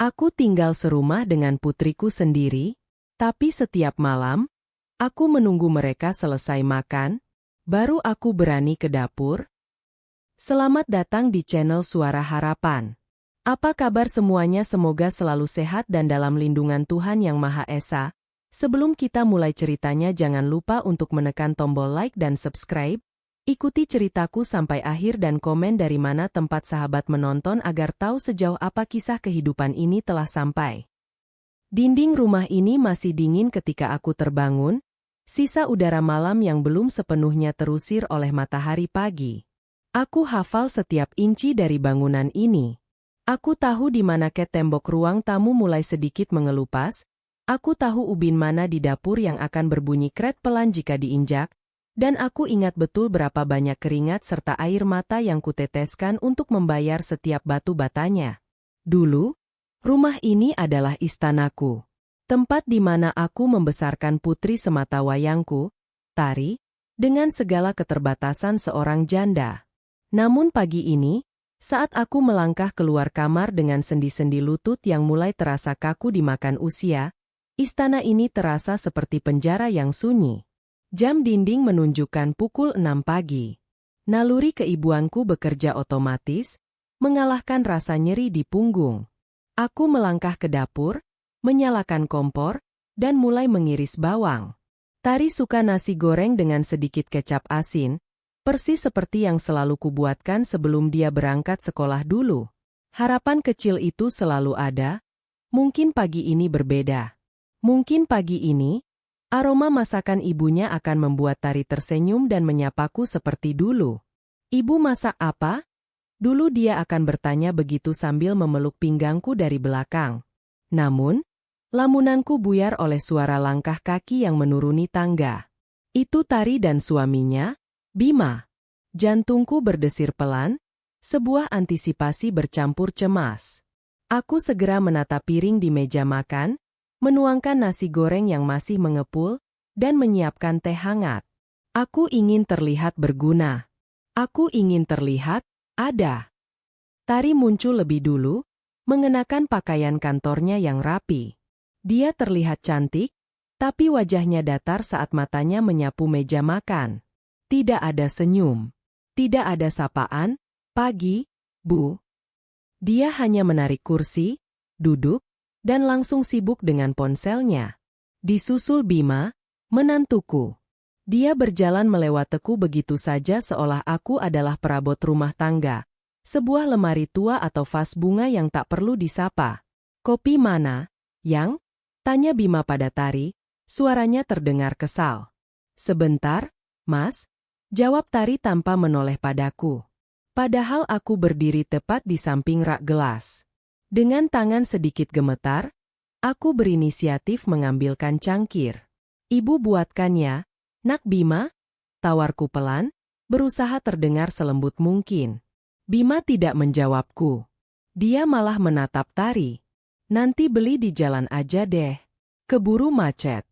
Aku tinggal serumah dengan putriku sendiri, tapi setiap malam, aku menunggu mereka selesai makan, baru aku berani ke dapur. Selamat datang di channel Suara Harapan. Apa kabar semuanya? Semoga selalu sehat dan dalam lindungan Tuhan Yang Maha Esa. Sebelum kita mulai ceritanya, jangan lupa untuk menekan tombol like dan subscribe. Ikuti ceritaku sampai akhir dan komen dari mana tempat sahabat menonton agar tahu sejauh apa kisah kehidupan ini telah sampai. Dinding rumah ini masih dingin ketika aku terbangun, sisa udara malam yang belum sepenuhnya terusir oleh matahari pagi. Aku hafal setiap inci dari bangunan ini. Aku tahu di mana tembok ruang tamu mulai sedikit mengelupas. Aku tahu ubin mana di dapur yang akan berbunyi kret pelan jika diinjak, dan aku ingat betul berapa banyak keringat serta air mata yang kuteteskan untuk membayar setiap batu batanya. Dulu, rumah ini adalah istanaku. Tempat di mana aku membesarkan putri semata wayangku, Tari, dengan segala keterbatasan seorang janda. Namun pagi ini, saat aku melangkah keluar kamar dengan sendi-sendi lutut yang mulai terasa kaku dimakan usia, istana ini terasa seperti penjara yang sunyi. Jam dinding menunjukkan pukul 6 pagi. Naluri keibuanku bekerja otomatis, mengalahkan rasa nyeri di punggung. Aku melangkah ke dapur, menyalakan kompor, dan mulai mengiris bawang. Tari suka nasi goreng dengan sedikit kecap asin, persis seperti yang selalu kubuatkan sebelum dia berangkat sekolah dulu. Harapan kecil itu selalu ada. Mungkin pagi ini berbeda. Mungkin pagi ini, aroma masakan ibunya akan membuat Tari tersenyum dan menyapaku seperti dulu. "Ibu masak apa?" Dulu dia akan bertanya begitu sambil memeluk pinggangku dari belakang. Namun, lamunanku buyar oleh suara langkah kaki yang menuruni tangga. Itu Tari dan suaminya, Bima. Jantungku berdesir pelan, sebuah antisipasi bercampur cemas. Aku segera menata piring di meja makan, menuangkan nasi goreng yang masih mengepul, dan menyiapkan teh hangat. Aku ingin terlihat berguna. Aku ingin terlihat ada. Tari muncul lebih dulu, mengenakan pakaian kantornya yang rapi. Dia terlihat cantik, tapi wajahnya datar saat matanya menyapu meja makan. Tidak ada senyum. Tidak ada sapaan, "Pagi, Bu." Dia hanya menarik kursi, duduk, dan langsung sibuk dengan ponselnya. Disusul Bima, menantuku. Dia berjalan melewatiku begitu saja seolah aku adalah perabot rumah tangga. Sebuah lemari tua atau vas bunga yang tak perlu disapa. "Kopi mana, Yang?" tanya Bima pada Tari, suaranya terdengar kesal. "Sebentar, Mas," jawab Tari tanpa menoleh padaku. Padahal aku berdiri tepat di samping rak gelas. Dengan tangan sedikit gemetar, aku berinisiatif mengambilkan cangkir. "Ibu buatkannya, Nak Bima?" tawarku pelan, berusaha terdengar selembut mungkin. Bima tidak menjawabku. Dia malah menatap Tari. "Nanti beli di jalan aja deh. Keburu macet."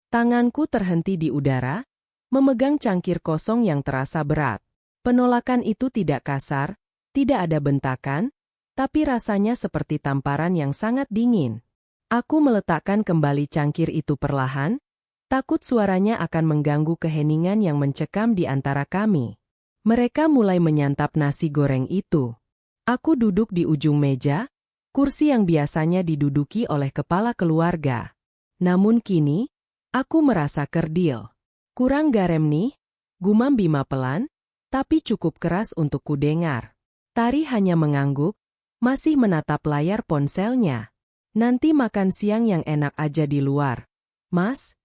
Tanganku terhenti di udara, memegang cangkir kosong yang terasa berat. Penolakan itu tidak kasar, tidak ada bentakan, tapi rasanya seperti tamparan yang sangat dingin. Aku meletakkan kembali cangkir itu perlahan, takut suaranya akan mengganggu keheningan yang mencekam di antara kami. Mereka mulai menyantap nasi goreng itu. Aku duduk di ujung meja, kursi yang biasanya diduduki oleh kepala keluarga. Namun kini, aku merasa kerdil. "Kurang garam nih," gumam Bima pelan, tapi cukup keras untuk kudengar. Tari hanya mengangguk, masih menatap layar ponselnya. "Nanti makan siang yang enak aja di luar, Mas."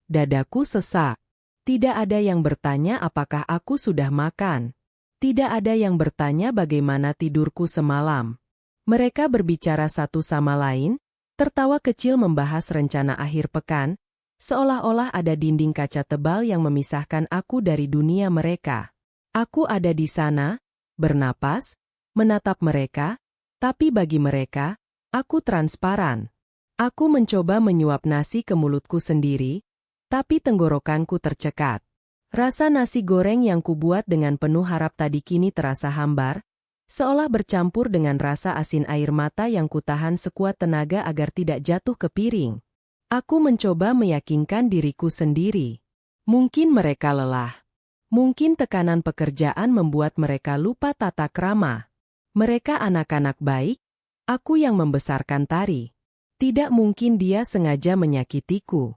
Dadaku sesak. Tidak ada yang bertanya apakah aku sudah makan. Tidak ada yang bertanya bagaimana tidurku semalam. Mereka berbicara satu sama lain, tertawa kecil membahas rencana akhir pekan, seolah-olah ada dinding kaca tebal yang memisahkan aku dari dunia mereka. Aku ada di sana, bernapas, menatap mereka, tapi bagi mereka, aku transparan. Aku mencoba menyuap nasi ke mulutku sendiri, tapi tenggorokanku tercekat. Rasa nasi goreng yang kubuat dengan penuh harap tadi kini terasa hambar, seolah bercampur dengan rasa asin air mata yang kutahan sekuat tenaga agar tidak jatuh ke piring. Aku mencoba meyakinkan diriku sendiri. Mungkin mereka lelah. Mungkin tekanan pekerjaan membuat mereka lupa tata krama. Mereka anak-anak baik, aku yang membesarkan Tari. Tidak mungkin dia sengaja menyakitiku.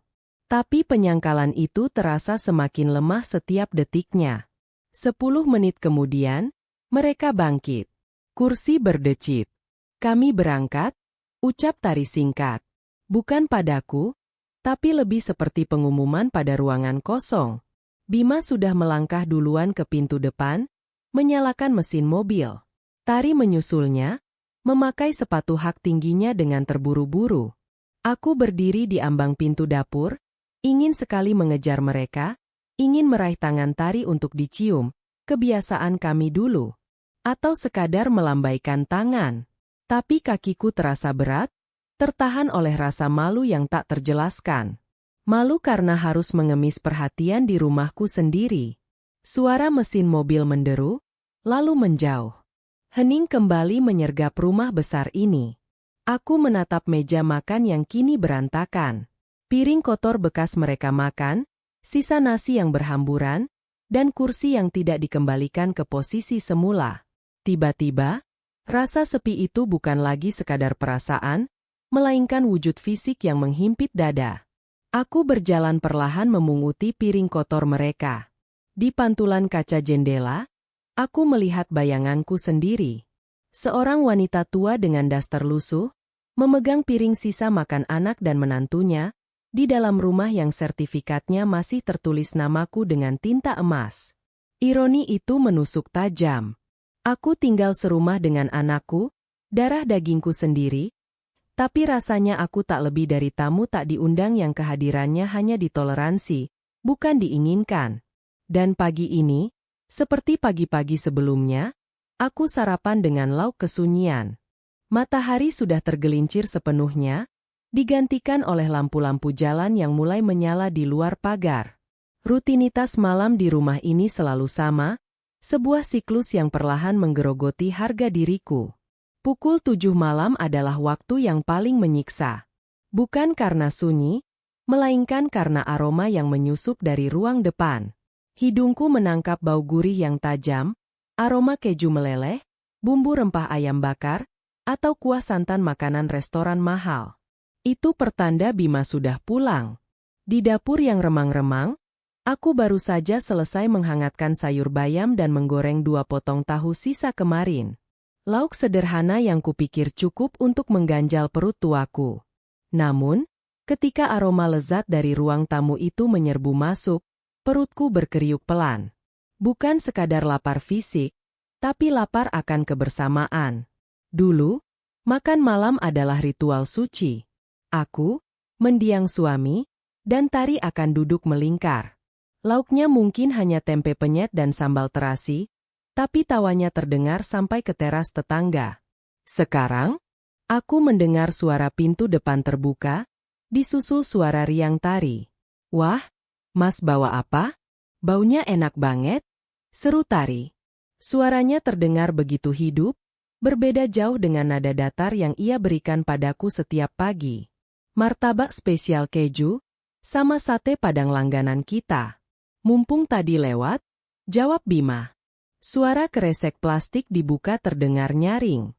Tapi penyangkalan itu terasa semakin lemah setiap detiknya. 10 menit kemudian, mereka bangkit. Kursi berdecit. Kami berangkat, ucap Tari singkat. Bukan padaku, tapi lebih seperti pengumuman pada ruangan kosong. Bima sudah melangkah duluan ke pintu depan, menyalakan mesin mobil. Tari menyusulnya, memakai sepatu hak tingginya dengan terburu-buru. Aku berdiri di ambang pintu dapur, ingin sekali mengejar mereka, ingin meraih tangan Tari untuk dicium, kebiasaan kami dulu. Atau sekadar melambaikan tangan. Tapi kakiku terasa berat, tertahan oleh rasa malu yang tak terjelaskan. Malu karena harus mengemis perhatian di rumahku sendiri. Suara mesin mobil menderu, lalu menjauh. Hening kembali menyergap rumah besar ini. Aku menatap meja makan yang kini berantakan. Piring kotor bekas mereka makan, sisa nasi yang berhamburan, dan kursi yang tidak dikembalikan ke posisi semula. Tiba-tiba, rasa sepi itu bukan lagi sekadar perasaan, melainkan wujud fisik yang menghimpit dada. Aku berjalan perlahan memunguti piring kotor mereka. Di pantulan kaca jendela, aku melihat bayanganku sendiri. Seorang wanita tua dengan daster lusuh, memegang piring sisa makan anak dan menantunya, di dalam rumah yang sertifikatnya masih tertulis namaku dengan tinta emas. Ironi itu menusuk tajam. Aku tinggal serumah dengan anakku, darah dagingku sendiri, tapi rasanya aku tak lebih dari tamu tak diundang yang kehadirannya hanya ditoleransi, bukan diinginkan. Dan pagi ini, seperti pagi-pagi sebelumnya, aku sarapan dengan lauk kesunyian. Matahari sudah tergelincir sepenuhnya, digantikan oleh lampu-lampu jalan yang mulai menyala di luar pagar. Rutinitas malam di rumah ini selalu sama, sebuah siklus yang perlahan menggerogoti harga diriku. Pukul 7 malam adalah waktu yang paling menyiksa. Bukan karena sunyi, melainkan karena aroma yang menyusup dari ruang depan. Hidungku menangkap bau gurih yang tajam, aroma keju meleleh, bumbu rempah ayam bakar, atau kuah santan makanan restoran mahal. Itu pertanda Bima sudah pulang. Di dapur yang remang-remang, aku baru saja selesai menghangatkan sayur bayam dan menggoreng 2 potong tahu sisa kemarin. Lauk sederhana yang kupikir cukup untuk mengganjal perut tuaku. Namun, ketika aroma lezat dari ruang tamu itu menyerbu masuk, perutku berkeriuk pelan. Bukan sekadar lapar fisik, tapi lapar akan kebersamaan. Dulu, makan malam adalah ritual suci. Aku, mendiang suami, dan Tari akan duduk melingkar. Lauknya mungkin hanya tempe penyet dan sambal terasi, tapi tawanya terdengar sampai ke teras tetangga. Sekarang, aku mendengar suara pintu depan terbuka, disusul suara riang Tari. "Wah, Mas bawa apa? Baunya enak banget," seru Tari. Suaranya terdengar begitu hidup, berbeda jauh dengan nada datar yang ia berikan padaku setiap pagi. "Martabak spesial keju, sama sate padang langganan kita." "Mumpung tadi lewat," jawab Bima. Suara kresek plastik dibuka terdengar nyaring.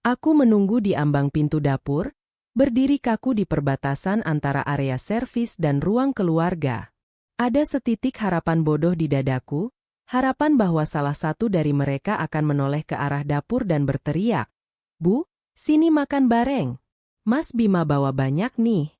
Aku menunggu di ambang pintu dapur, berdiri kaku di perbatasan antara area servis dan ruang keluarga. Ada setitik harapan bodoh di dadaku, harapan bahwa salah satu dari mereka akan menoleh ke arah dapur dan berteriak, "Bu, sini makan bareng. Mas Bima bawa banyak nih."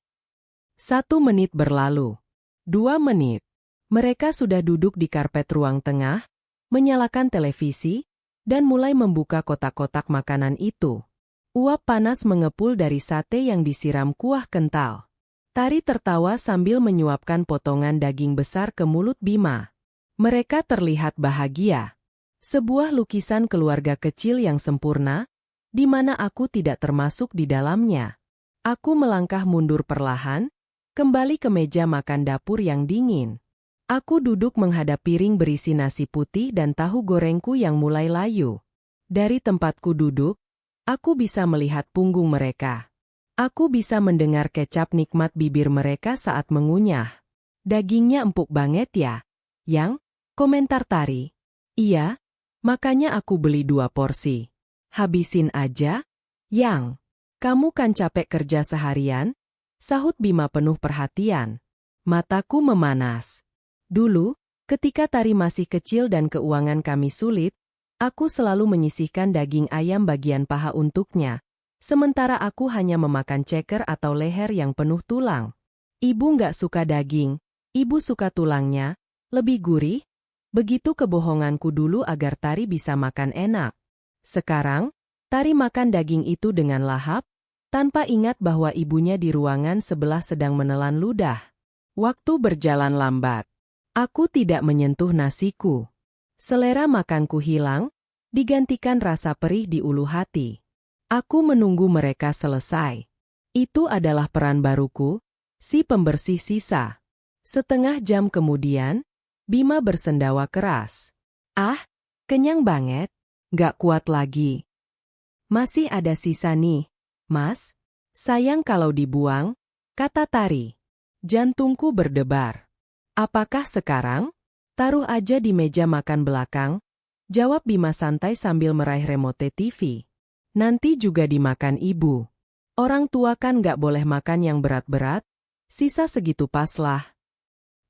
1 menit berlalu. 2 menit. Mereka sudah duduk di karpet ruang tengah, menyalakan televisi, dan mulai membuka kotak-kotak makanan itu. Uap panas mengepul dari sate yang disiram kuah kental. Tari tertawa sambil menyuapkan potongan daging besar ke mulut Bima. Mereka terlihat bahagia. Sebuah lukisan keluarga kecil yang sempurna, di mana aku tidak termasuk di dalamnya. Aku melangkah mundur perlahan, kembali ke meja makan dapur yang dingin. Aku duduk menghadap piring berisi nasi putih dan tahu gorengku yang mulai layu. Dari tempatku duduk, aku bisa melihat punggung mereka. Aku bisa mendengar kecap nikmat bibir mereka saat mengunyah. Dagingnya empuk banget ya, Yang? Komentar Tari. Iya, makanya aku beli 2 porsi. Habisin aja, Yang. Kamu kan capek kerja seharian? Sahut Bima penuh perhatian. Mataku memanas. Dulu, ketika Tari masih kecil dan keuangan kami sulit, aku selalu menyisihkan daging ayam bagian paha untuknya, sementara aku hanya memakan ceker atau leher yang penuh tulang. Ibu nggak suka daging, ibu suka tulangnya, lebih gurih. Begitu kebohonganku dulu agar Tari bisa makan enak. Sekarang, Tari makan daging itu dengan lahap, tanpa ingat bahwa ibunya di ruangan sebelah sedang menelan ludah. Waktu berjalan lambat. Aku tidak menyentuh nasiku. Selera makanku hilang, digantikan rasa perih di ulu hati. Aku menunggu mereka selesai. Itu adalah peran baruku, si pembersih sisa. Setengah jam kemudian, Bima bersendawa keras. Ah, kenyang banget, gak kuat lagi. Masih ada sisa nih, Mas. Sayang kalau dibuang, kata Tari. Jantungku berdebar. Apakah sekarang? Taruh aja di meja makan belakang, jawab Bima santai sambil meraih remote TV. Nanti juga dimakan ibu. Orang tua kan gak boleh makan yang berat-berat, sisa segitu paslah.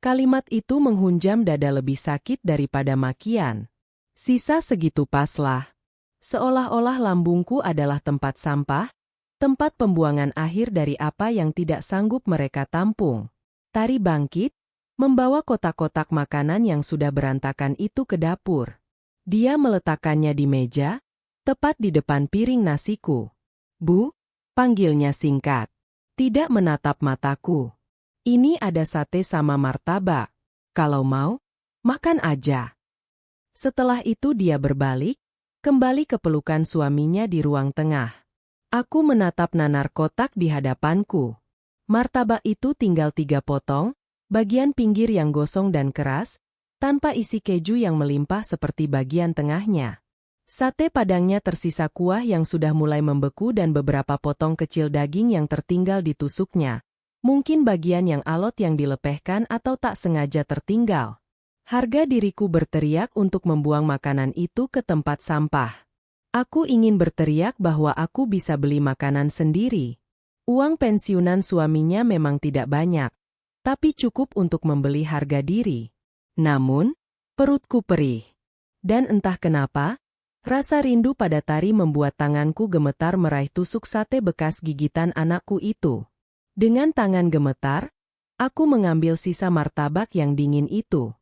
Kalimat itu menghunjam dada lebih sakit daripada makian. Sisa segitu paslah. Seolah-olah lambungku adalah tempat sampah, tempat pembuangan akhir dari apa yang tidak sanggup mereka tampung. Tari bangkit, membawa kotak-kotak makanan yang sudah berantakan itu ke dapur. Dia meletakkannya di meja, tepat di depan piring nasiku. Bu, panggilnya singkat. Tidak menatap mataku. Ini ada sate sama martabak. Kalau mau, makan aja. Setelah itu dia berbalik, kembali ke pelukan suaminya di ruang tengah. Aku menatap nanar kotak di hadapanku. Martabak itu tinggal 3 potong, bagian pinggir yang gosong dan keras, tanpa isi keju yang melimpah seperti bagian tengahnya. Sate padangnya tersisa kuah yang sudah mulai membeku dan beberapa potong kecil daging yang tertinggal ditusuknya. Mungkin bagian yang alot yang dilepehkan atau tak sengaja tertinggal. Harga diriku berteriak untuk membuang makanan itu ke tempat sampah. Aku ingin berteriak bahwa aku bisa beli makanan sendiri. Uang pensiunan suaminya memang tidak banyak, tapi cukup untuk membeli harga diri. Namun, perutku perih. Dan entah kenapa, rasa rindu pada Tari membuat tanganku gemetar meraih tusuk sate bekas gigitan anakku itu. Dengan tangan gemetar, aku mengambil sisa martabak yang dingin itu.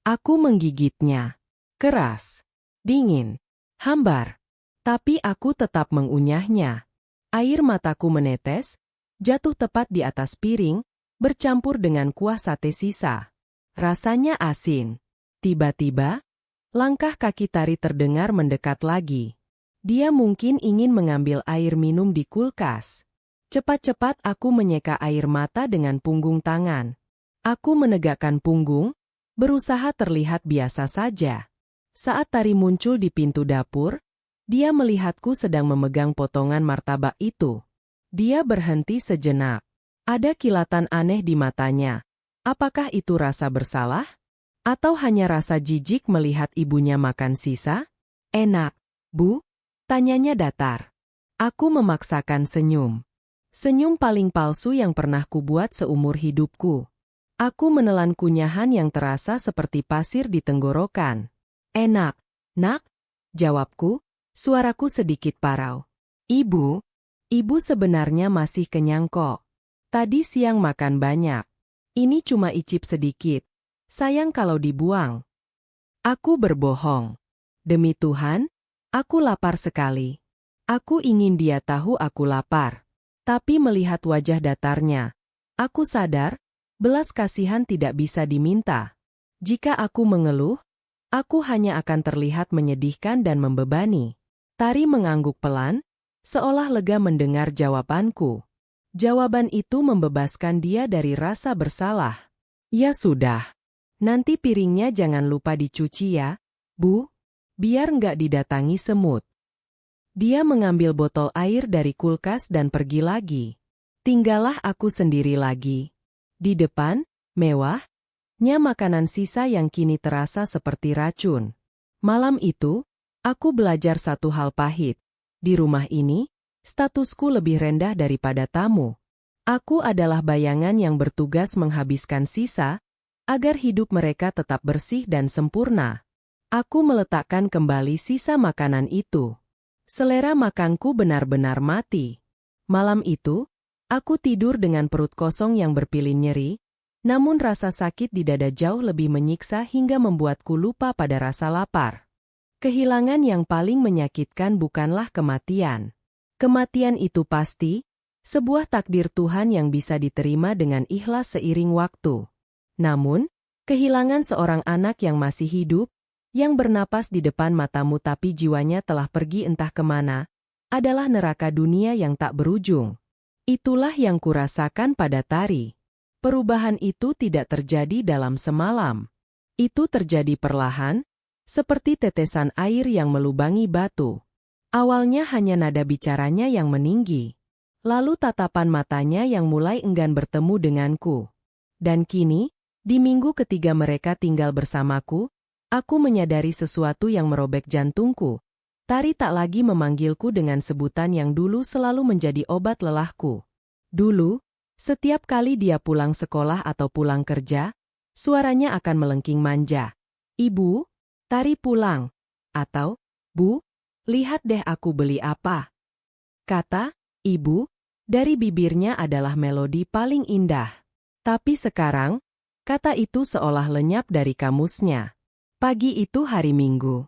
Aku menggigitnya. Keras, dingin, hambar. Tapi aku tetap mengunyahnya. Air mataku menetes, jatuh tepat di atas piring, bercampur dengan kuah sate sisa. Rasanya asin. Tiba-tiba, langkah kaki Tari terdengar mendekat lagi. Dia mungkin ingin mengambil air minum di kulkas. Cepat-cepat aku menyeka air mata dengan punggung tangan. Aku menegakkan punggung, berusaha terlihat biasa saja. Saat Tari muncul di pintu dapur, dia melihatku sedang memegang potongan martabak itu. Dia berhenti sejenak. Ada kilatan aneh di matanya. Apakah itu rasa bersalah? Atau hanya rasa jijik melihat ibunya makan sisa? Enak, Bu? Tanyanya datar. Aku memaksakan senyum. Senyum paling palsu yang pernah kubuat seumur hidupku. Aku menelan kunyahan yang terasa seperti pasir di tenggorokan. Enak, Nak? Jawabku. Suaraku sedikit parau. Ibu sebenarnya masih kenyang kok. Tadi siang makan banyak. Ini cuma icip sedikit. Sayang kalau dibuang. Aku berbohong. Demi Tuhan, aku lapar sekali. Aku ingin dia tahu aku lapar. Tapi melihat wajah datarnya, aku sadar, belas kasihan tidak bisa diminta. Jika aku mengeluh, aku hanya akan terlihat menyedihkan dan membebani. Tari mengangguk pelan, seolah lega mendengar jawabanku. Jawaban itu membebaskan dia dari rasa bersalah. Ya sudah. Nanti piringnya jangan lupa dicuci ya, Bu. Biar nggak didatangi semut. Dia mengambil botol air dari kulkas dan pergi lagi. Tinggallah aku sendiri lagi. Di depan, mewahnya makanan sisa yang kini terasa seperti racun. Malam itu, aku belajar satu hal pahit. Di rumah ini, statusku lebih rendah daripada tamu. Aku adalah bayangan yang bertugas menghabiskan sisa, agar hidup mereka tetap bersih dan sempurna. Aku meletakkan kembali sisa makanan itu. Selera makanku benar-benar mati. Malam itu, aku tidur dengan perut kosong yang berpilin nyeri, namun rasa sakit di dada jauh lebih menyiksa hingga membuatku lupa pada rasa lapar. Kehilangan yang paling menyakitkan bukanlah kematian. Kematian itu pasti, sebuah takdir Tuhan yang bisa diterima dengan ikhlas seiring waktu. Namun, kehilangan seorang anak yang masih hidup, yang bernapas di depan matamu tapi jiwanya telah pergi entah kemana, adalah neraka dunia yang tak berujung. Itulah yang kurasakan pada Tari. Perubahan itu tidak terjadi dalam semalam. Itu terjadi perlahan, seperti tetesan air yang melubangi batu. Awalnya hanya nada bicaranya yang meninggi. Lalu tatapan matanya yang mulai enggan bertemu denganku. Dan kini, di minggu ketiga mereka tinggal bersamaku, aku menyadari sesuatu yang merobek jantungku. Tari tak lagi memanggilku dengan sebutan yang dulu selalu menjadi obat lelahku. Dulu, setiap kali dia pulang sekolah atau pulang kerja, suaranya akan melengking manja. "Ibu, Tari pulang." Atau, "Bu, lihat deh aku beli apa." Kata, "Ibu," dari bibirnya adalah melodi paling indah. Tapi sekarang, kata itu seolah lenyap dari kamusnya. Pagi itu hari Minggu.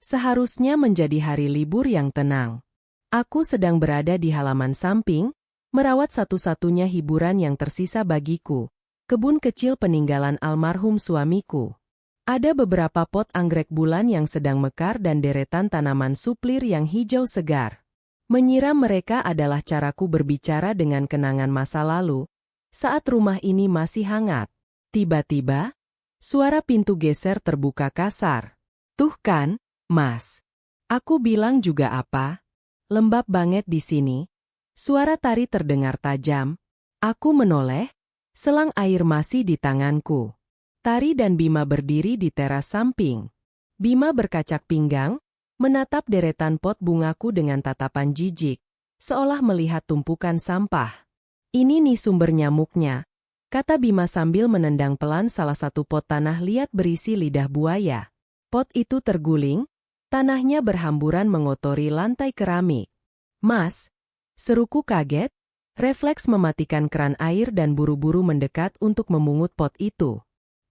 Seharusnya menjadi hari libur yang tenang. Aku sedang berada di halaman samping, merawat satu-satunya hiburan yang tersisa bagiku, kebun kecil peninggalan almarhum suamiku. Ada beberapa pot anggrek bulan yang sedang mekar dan deretan tanaman suplir yang hijau segar. Menyiram mereka adalah caraku berbicara dengan kenangan masa lalu, saat rumah ini masih hangat. Tiba-tiba, suara pintu geser terbuka kasar. "Tuh kan, Mas. Aku bilang juga apa? Lembab banget di sini." Suara Tari terdengar tajam. Aku menoleh, selang air masih di tanganku. Tari dan Bima berdiri di teras samping. Bima berkacak pinggang, menatap deretan pot bungaku dengan tatapan jijik, seolah melihat tumpukan sampah. "Ini nih sumber nyamuknya," kata Bima sambil menendang pelan salah satu pot tanah liat berisi lidah buaya. Pot itu terguling, tanahnya berhamburan mengotori lantai keramik. "Mas," seruku kaget, refleks mematikan keran air dan buru-buru mendekat untuk memungut pot itu.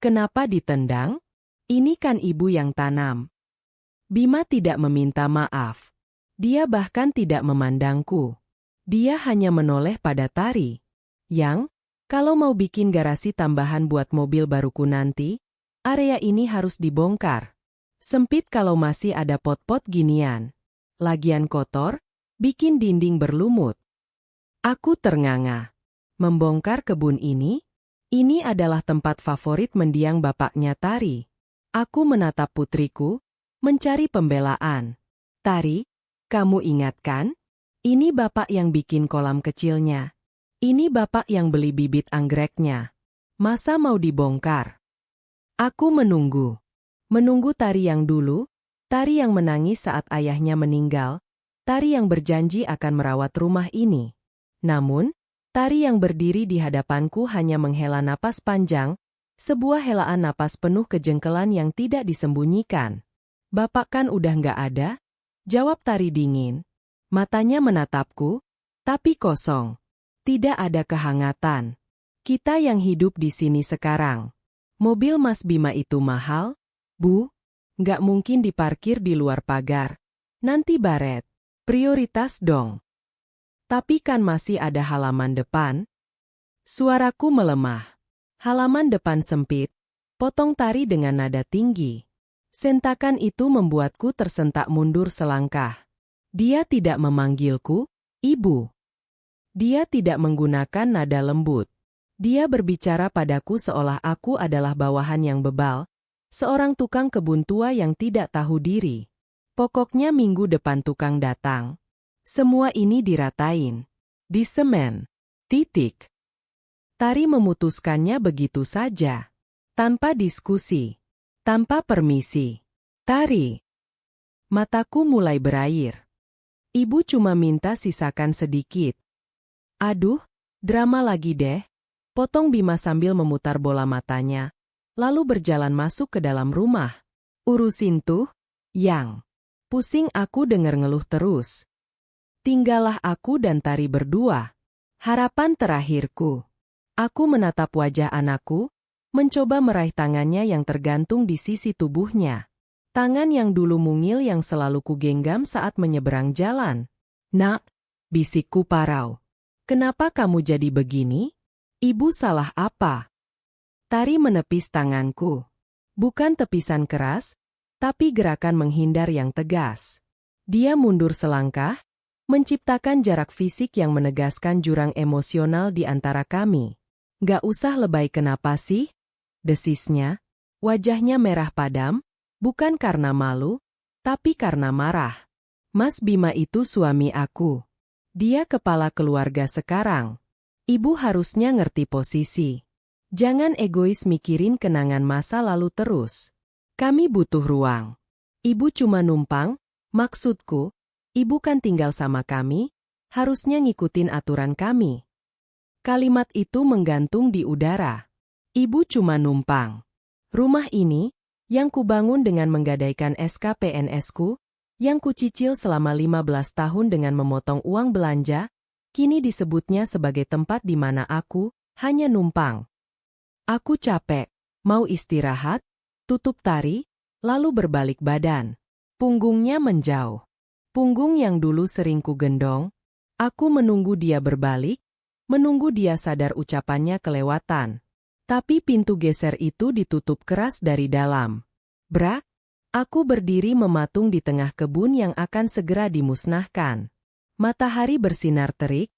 "Kenapa ditendang? Ini kan ibu yang tanam." Bima tidak meminta maaf. Dia bahkan tidak memandangku. Dia hanya menoleh pada Tari. "Yang, kalau mau bikin garasi tambahan buat mobil baruku nanti, area ini harus dibongkar. Sempit kalau masih ada pot-pot ginian. Lagian kotor, bikin dinding berlumut." Aku ternganga. Membongkar kebun ini? Ini adalah tempat favorit mendiang bapaknya Tari. Aku menatap putriku, mencari pembelaan. "Tari, kamu ingat kan? Ini bapak yang bikin kolam kecilnya. Ini bapak yang beli bibit anggreknya. Masa mau dibongkar?" Aku menunggu. Menunggu Tari yang dulu, Tari yang menangis saat ayahnya meninggal, Tari yang berjanji akan merawat rumah ini. Namun, Tari yang berdiri di hadapanku hanya menghela napas panjang, sebuah helaan napas penuh kejengkelan yang tidak disembunyikan. "Bapak kan udah nggak ada?" jawab Tari dingin. Matanya menatapku, tapi kosong. Tidak ada kehangatan. "Kita yang hidup di sini sekarang. Mobil Mas Bima itu mahal, Bu. Nggak mungkin diparkir di luar pagar. Nanti baret. Prioritas dong. Tapi kan masih ada halaman depan." Suaraku melemah. "Halaman depan sempit," potong Tari dengan nada tinggi. Sentakan itu membuatku tersentak mundur selangkah. Dia tidak memanggilku, "Ibu." Dia tidak menggunakan nada lembut. Dia berbicara padaku seolah aku adalah bawahan yang bebal, seorang tukang kebun tua yang tidak tahu diri. "Pokoknya minggu depan tukang datang. Semua ini diratain. Di semen. Titik. Tari memutuskannya begitu saja. Tanpa diskusi. Tanpa permisi. Tari. Mataku mulai berair. Ibu cuma minta sisakan sedikit. Aduh, drama lagi deh. Potong Bima sambil memutar bola matanya. Lalu berjalan masuk ke dalam rumah. Urusin tuh, Yang. Pusing aku dengar ngeluh terus. Tinggallah aku dan Tari berdua. Harapan terakhirku. Aku menatap wajah anakku, mencoba meraih tangannya yang tergantung di sisi tubuhnya. Tangan yang dulu mungil yang selalu kugenggam saat menyeberang jalan. Nak, bisikku parau. Kenapa kamu jadi begini? Ibu salah apa? Tari menepis tanganku. Bukan tepisan keras, tapi gerakan menghindar yang tegas. Dia mundur selangkah, menciptakan jarak fisik yang menegaskan jurang emosional di antara kami. Gak usah lebay kenapa sih? Desisnya. Wajahnya merah padam, bukan karena malu, tapi karena marah. Mas Bima itu suami aku. Dia kepala keluarga sekarang. Ibu harusnya ngerti posisi. Jangan egois mikirin kenangan masa lalu terus. Kami butuh ruang. Ibu cuma numpang, maksudku, ibu kan tinggal sama kami, harusnya ngikutin aturan kami. Kalimat itu menggantung di udara. Ibu cuma numpang. Rumah ini, yang kubangun dengan menggadaikan SKPNS-ku, yang kucicil selama 15 tahun dengan memotong uang belanja, kini disebutnya sebagai tempat di mana aku hanya numpang. Aku capek, mau istirahat, tutup Tari, lalu berbalik badan. Punggungnya menjauh. Punggung yang dulu sering kugendong. Aku menunggu dia berbalik, menunggu dia sadar ucapannya kelewatan. Tapi pintu geser itu ditutup keras dari dalam. Brak, aku berdiri mematung di tengah kebun yang akan segera dimusnahkan. Matahari bersinar terik,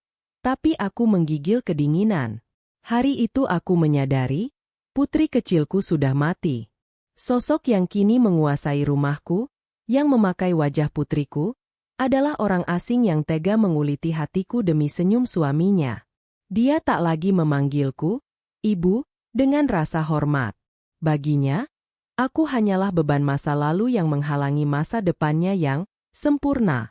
tapi aku menggigil kedinginan. Hari itu aku menyadari, putri kecilku sudah mati. Sosok yang kini menguasai rumahku, yang memakai wajah putriku, adalah orang asing yang tega menguliti hatiku demi senyum suaminya. Dia tak lagi memanggilku, ibu, dengan rasa hormat. Baginya, aku hanyalah beban masa lalu yang menghalangi masa depannya yang sempurna.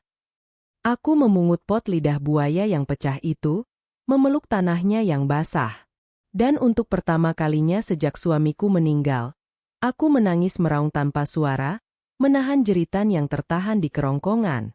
Aku memungut pot lidah buaya yang pecah itu, memeluk tanahnya yang basah. Dan untuk pertama kalinya sejak suamiku meninggal, aku menangis meraung tanpa suara, menahan jeritan yang tertahan di kerongkongan.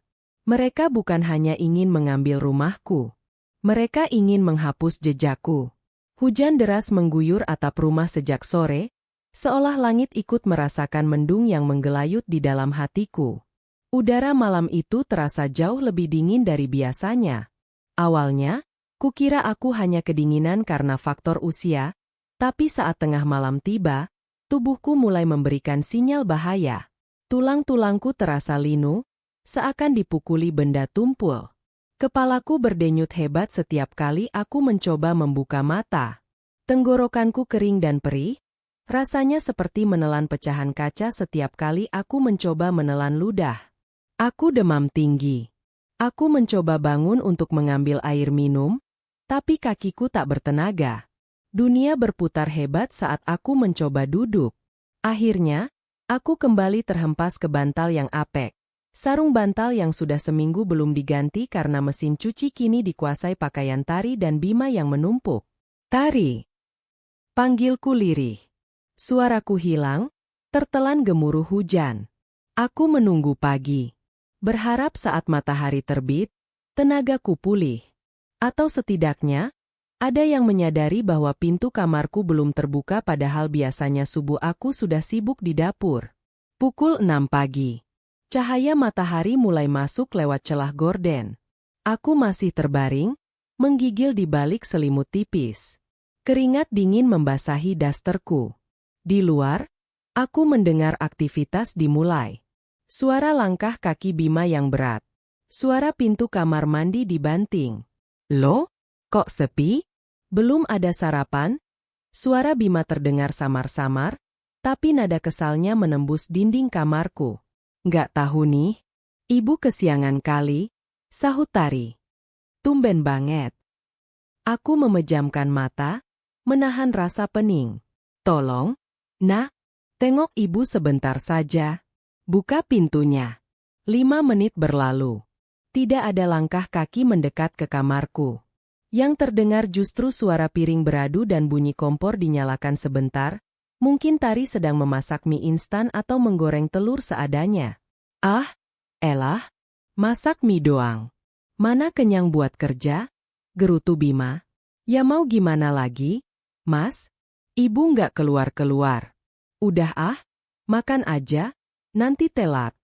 Mereka bukan hanya ingin mengambil rumahku. Mereka ingin menghapus jejakku. Hujan deras mengguyur atap rumah sejak sore, seolah langit ikut merasakan mendung yang menggelayut di dalam hatiku. Udara malam itu terasa jauh lebih dingin dari biasanya. Awalnya, kukira aku hanya kedinginan karena faktor usia, tapi saat tengah malam tiba, tubuhku mulai memberikan sinyal bahaya. Tulang-tulangku terasa linu, seakan dipukuli benda tumpul. Kepalaku berdenyut hebat setiap kali aku mencoba membuka mata. Tenggorokanku kering dan perih, rasanya seperti menelan pecahan kaca setiap kali aku mencoba menelan ludah. Aku demam tinggi. Aku mencoba bangun untuk mengambil air minum, tapi kakiku tak bertenaga. Dunia berputar hebat saat aku mencoba duduk. Akhirnya, aku kembali terhempas ke bantal yang apek. Sarung bantal yang sudah seminggu belum diganti karena mesin cuci kini dikuasai pakaian Tari dan Bima yang menumpuk. Tari. Panggilku lirih. Suaraku hilang, tertelan gemuruh hujan. Aku menunggu pagi. Berharap saat matahari terbit, tenagaku pulih. Atau setidaknya, ada yang menyadari bahwa pintu kamarku belum terbuka padahal biasanya subuh aku sudah sibuk di dapur. Pukul 6 pagi. Cahaya matahari mulai masuk lewat celah gorden. Aku masih terbaring, menggigil di balik selimut tipis. Keringat dingin membasahi dasterku. Di luar, aku mendengar aktivitas dimulai. Suara langkah kaki Bima yang berat. Suara pintu kamar mandi dibanting. Loh, kok sepi? Belum ada sarapan? Suara Bima terdengar samar-samar, tapi nada kesalnya menembus dinding kamarku. Nggak tahu nih, ibu kesiangan kali. Sahut Tari. Tumben banget. Aku memejamkan mata, menahan rasa pening. Tolong, Nak, tengok ibu sebentar saja. Buka pintunya. 5 menit berlalu. Tidak ada langkah kaki mendekat ke kamarku. Yang terdengar justru suara piring beradu dan bunyi kompor dinyalakan sebentar. Mungkin Tari sedang memasak mie instan atau menggoreng telur seadanya. Ah, elah, masak mie doang. Mana kenyang buat kerja? Gerutu Bima. Ya mau gimana lagi, Mas? Ibu nggak keluar-keluar. Udah makan aja, nanti telat.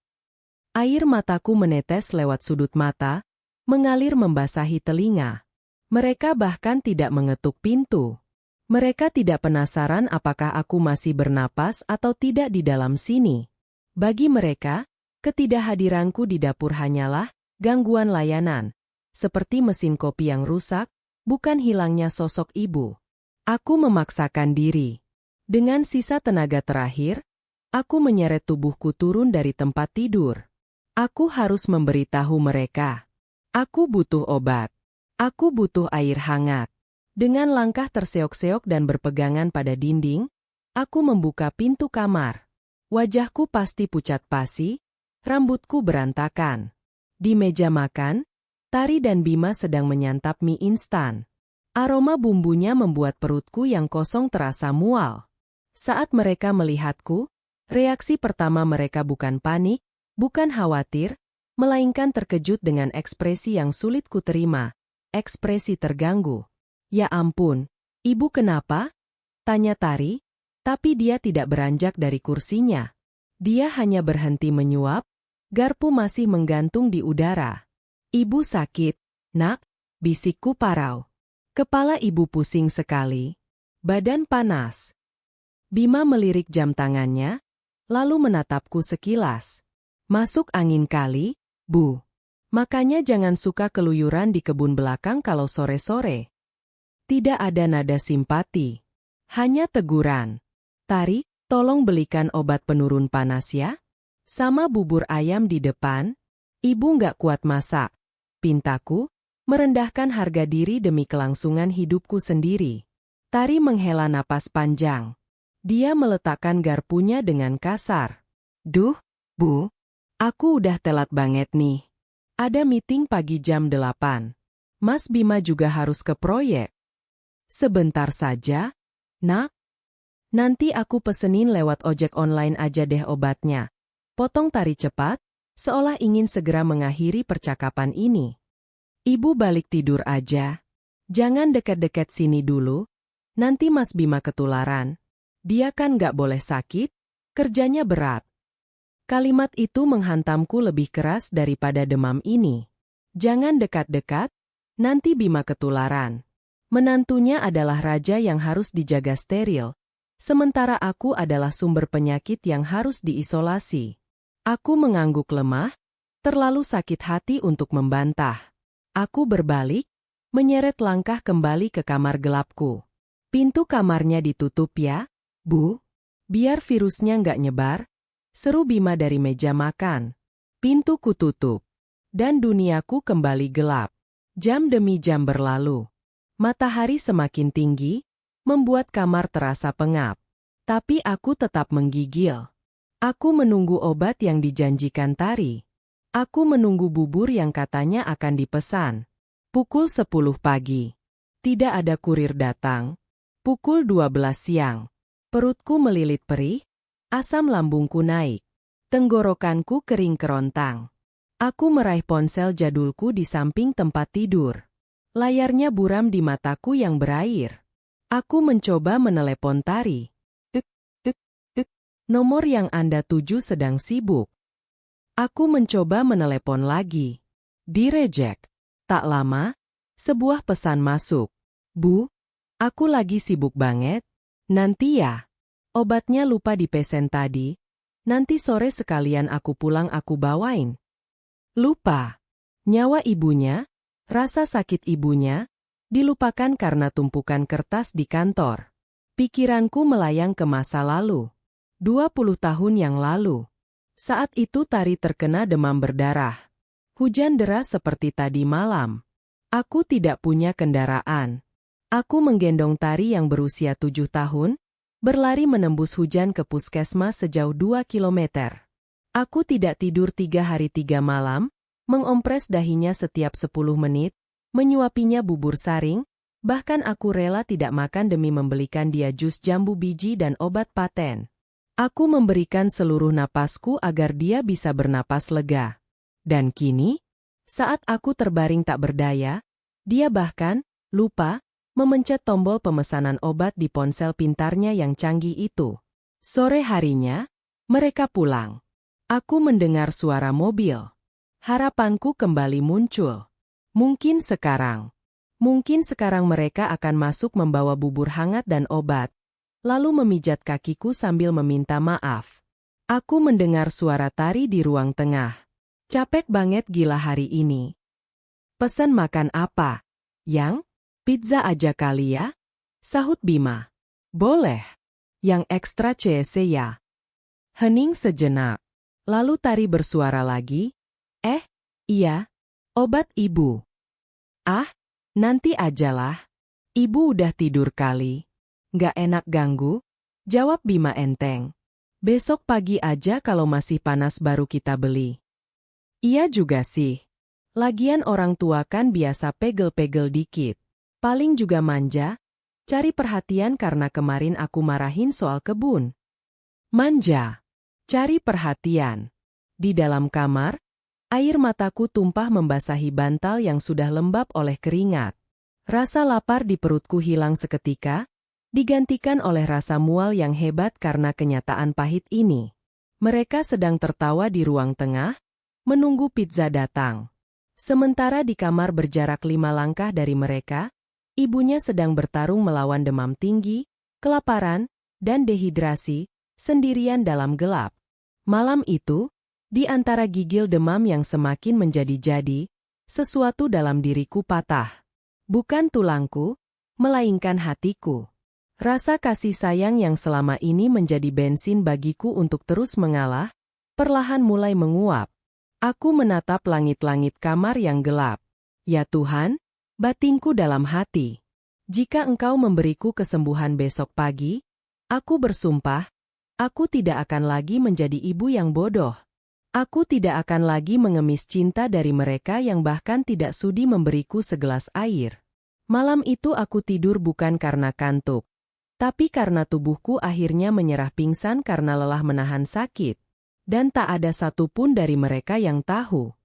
Air mataku menetes lewat sudut mata, mengalir membasahi telinga. Mereka bahkan tidak mengetuk pintu. Mereka tidak penasaran apakah aku masih bernapas atau tidak di dalam sini. Bagi mereka, ketidakhadiranku di dapur hanyalah gangguan layanan, seperti mesin kopi yang rusak, bukan hilangnya sosok ibu. Aku memaksakan diri. Dengan sisa tenaga terakhir, aku menyeret tubuhku turun dari tempat tidur. Aku harus memberitahu mereka. Aku butuh obat. Aku butuh air hangat. Dengan langkah terseok-seok dan berpegangan pada dinding, aku membuka pintu kamar. Wajahku pasti pucat pasi, rambutku berantakan. Di meja makan, Tari dan Bima sedang menyantap mie instan. Aroma bumbunya membuat perutku yang kosong terasa mual. Saat mereka melihatku, reaksi pertama mereka bukan panik, bukan khawatir, melainkan terkejut dengan ekspresi yang sulit kuterima, ekspresi terganggu. Ya ampun, ibu kenapa? Tanya Tari, tapi dia tidak beranjak dari kursinya. Dia hanya berhenti menyuap, garpu masih menggantung di udara. Ibu sakit, Nak, bisikku parau. Kepala ibu pusing sekali, badan panas. Bima melirik jam tangannya, lalu menatapku sekilas. Masuk angin kali, Bu. Makanya jangan suka keluyuran di kebun belakang kalau sore-sore. Tidak ada nada simpati. Hanya teguran. Tari, tolong belikan obat penurun panas ya. Sama bubur ayam di depan. Ibu nggak kuat masak. Pintaku, merendahkan harga diri demi kelangsungan hidupku sendiri. Tari menghela napas panjang. Dia meletakkan garpunya dengan kasar. Duh, Bu, aku udah telat banget nih. Ada meeting pagi jam 8. Mas Bima juga harus ke proyek. Sebentar saja, Nak. Nanti aku pesenin lewat ojek online aja deh obatnya. Potong Tari cepat, seolah ingin segera mengakhiri percakapan ini. Ibu balik tidur aja. Jangan dekat-dekat sini dulu. Nanti Mas Bima ketularan. Dia kan gak boleh sakit, kerjanya berat. Kalimat itu menghantamku lebih keras daripada demam ini. Jangan dekat-dekat, nanti Bima ketularan. Menantunya adalah raja yang harus dijaga steril, sementara aku adalah sumber penyakit yang harus diisolasi. Aku mengangguk lemah, terlalu sakit hati untuk membantah. Aku berbalik, menyeret langkah kembali ke kamar gelapku. Pintu kamarnya ditutup ya, Bu. Biar virusnya nggak nyebar, seru Bima dari meja makan. Pintu kututup, dan duniaku kembali gelap. Jam demi jam berlalu. Matahari semakin tinggi, membuat kamar terasa pengap. Tapi aku tetap menggigil. Aku menunggu obat yang dijanjikan Tari. Aku menunggu bubur yang katanya akan dipesan. Pukul 10 pagi. Tidak ada kurir datang. Pukul 12 siang. Perutku melilit perih, asam lambungku naik. Tenggorokanku kering kerontang. Aku meraih ponsel jadulku di samping tempat tidur. Layarnya buram di mataku yang berair. Aku mencoba menelepon Tari. Nomor yang Anda tuju sedang sibuk. Aku mencoba menelepon lagi. Direject. Tak lama, sebuah pesan masuk. Bu, aku lagi sibuk banget. Nanti ya. Obatnya lupa dipesen tadi. Nanti sore sekalian aku pulang aku bawain. Lupa. Nyawa ibunya, rasa sakit ibunya, dilupakan karena tumpukan kertas di kantor. Pikiranku melayang ke masa lalu. 20 tahun yang lalu. Saat itu Tari terkena demam berdarah. Hujan deras seperti tadi malam. Aku tidak punya kendaraan. Aku menggendong Tari yang berusia 7 tahun, berlari menembus hujan ke puskesmas sejauh 2 kilometer. Aku tidak tidur 3 hari 3 malam, mengompres dahinya setiap 10 menit, menyuapinya bubur saring, bahkan aku rela tidak makan demi membelikan dia jus jambu biji dan obat paten. Aku memberikan seluruh napasku agar dia bisa bernapas lega. Dan kini, saat aku terbaring tak berdaya, dia bahkan lupa memencet tombol pemesanan obat di ponsel pintarnya yang canggih itu. Sore harinya, mereka pulang. Aku mendengar suara mobil. Harapanku kembali muncul. Mungkin sekarang mereka akan masuk membawa bubur hangat dan obat, lalu memijat kakiku sambil meminta maaf. Aku mendengar suara Tari di ruang tengah. Capek banget gila hari ini. Pesan makan apa? Yang? Pizza aja kali ya? Sahut Bima. Boleh. Yang ekstra CC ya. Hening sejenak. Lalu Tari bersuara lagi. Iya. Obat ibu. Ah, nanti ajalah. Ibu udah tidur kali. Nggak enak ganggu? Jawab Bima enteng. Besok pagi aja kalau masih panas baru kita beli. Iya juga sih. Lagian orang tua kan biasa pegel-pegel dikit. Paling juga manja, cari perhatian karena kemarin aku marahin soal kebun. Manja, cari perhatian. Di dalam kamar, air mataku tumpah membasahi bantal yang sudah lembab oleh keringat. Rasa lapar di perutku hilang seketika, digantikan oleh rasa mual yang hebat karena kenyataan pahit ini. Mereka sedang tertawa di ruang tengah, menunggu pizza datang. Sementara di kamar berjarak 5 langkah dari mereka, ibunya sedang bertarung melawan demam tinggi, kelaparan, dan dehidrasi, sendirian dalam gelap. Malam itu, di antara gigil demam yang semakin menjadi-jadi, sesuatu dalam diriku patah. Bukan tulangku, melainkan hatiku. Rasa kasih sayang yang selama ini menjadi bensin bagiku untuk terus mengalah, perlahan mulai menguap. Aku menatap langit-langit kamar yang gelap. Ya Tuhan, batinku dalam hati. Jika Engkau memberiku kesembuhan besok pagi, aku bersumpah, aku tidak akan lagi menjadi ibu yang bodoh. Aku tidak akan lagi mengemis cinta dari mereka yang bahkan tidak sudi memberiku segelas air. Malam itu aku tidur bukan karena kantuk, tapi karena tubuhku akhirnya menyerah pingsan karena lelah menahan sakit. Dan tak ada satupun dari mereka yang tahu.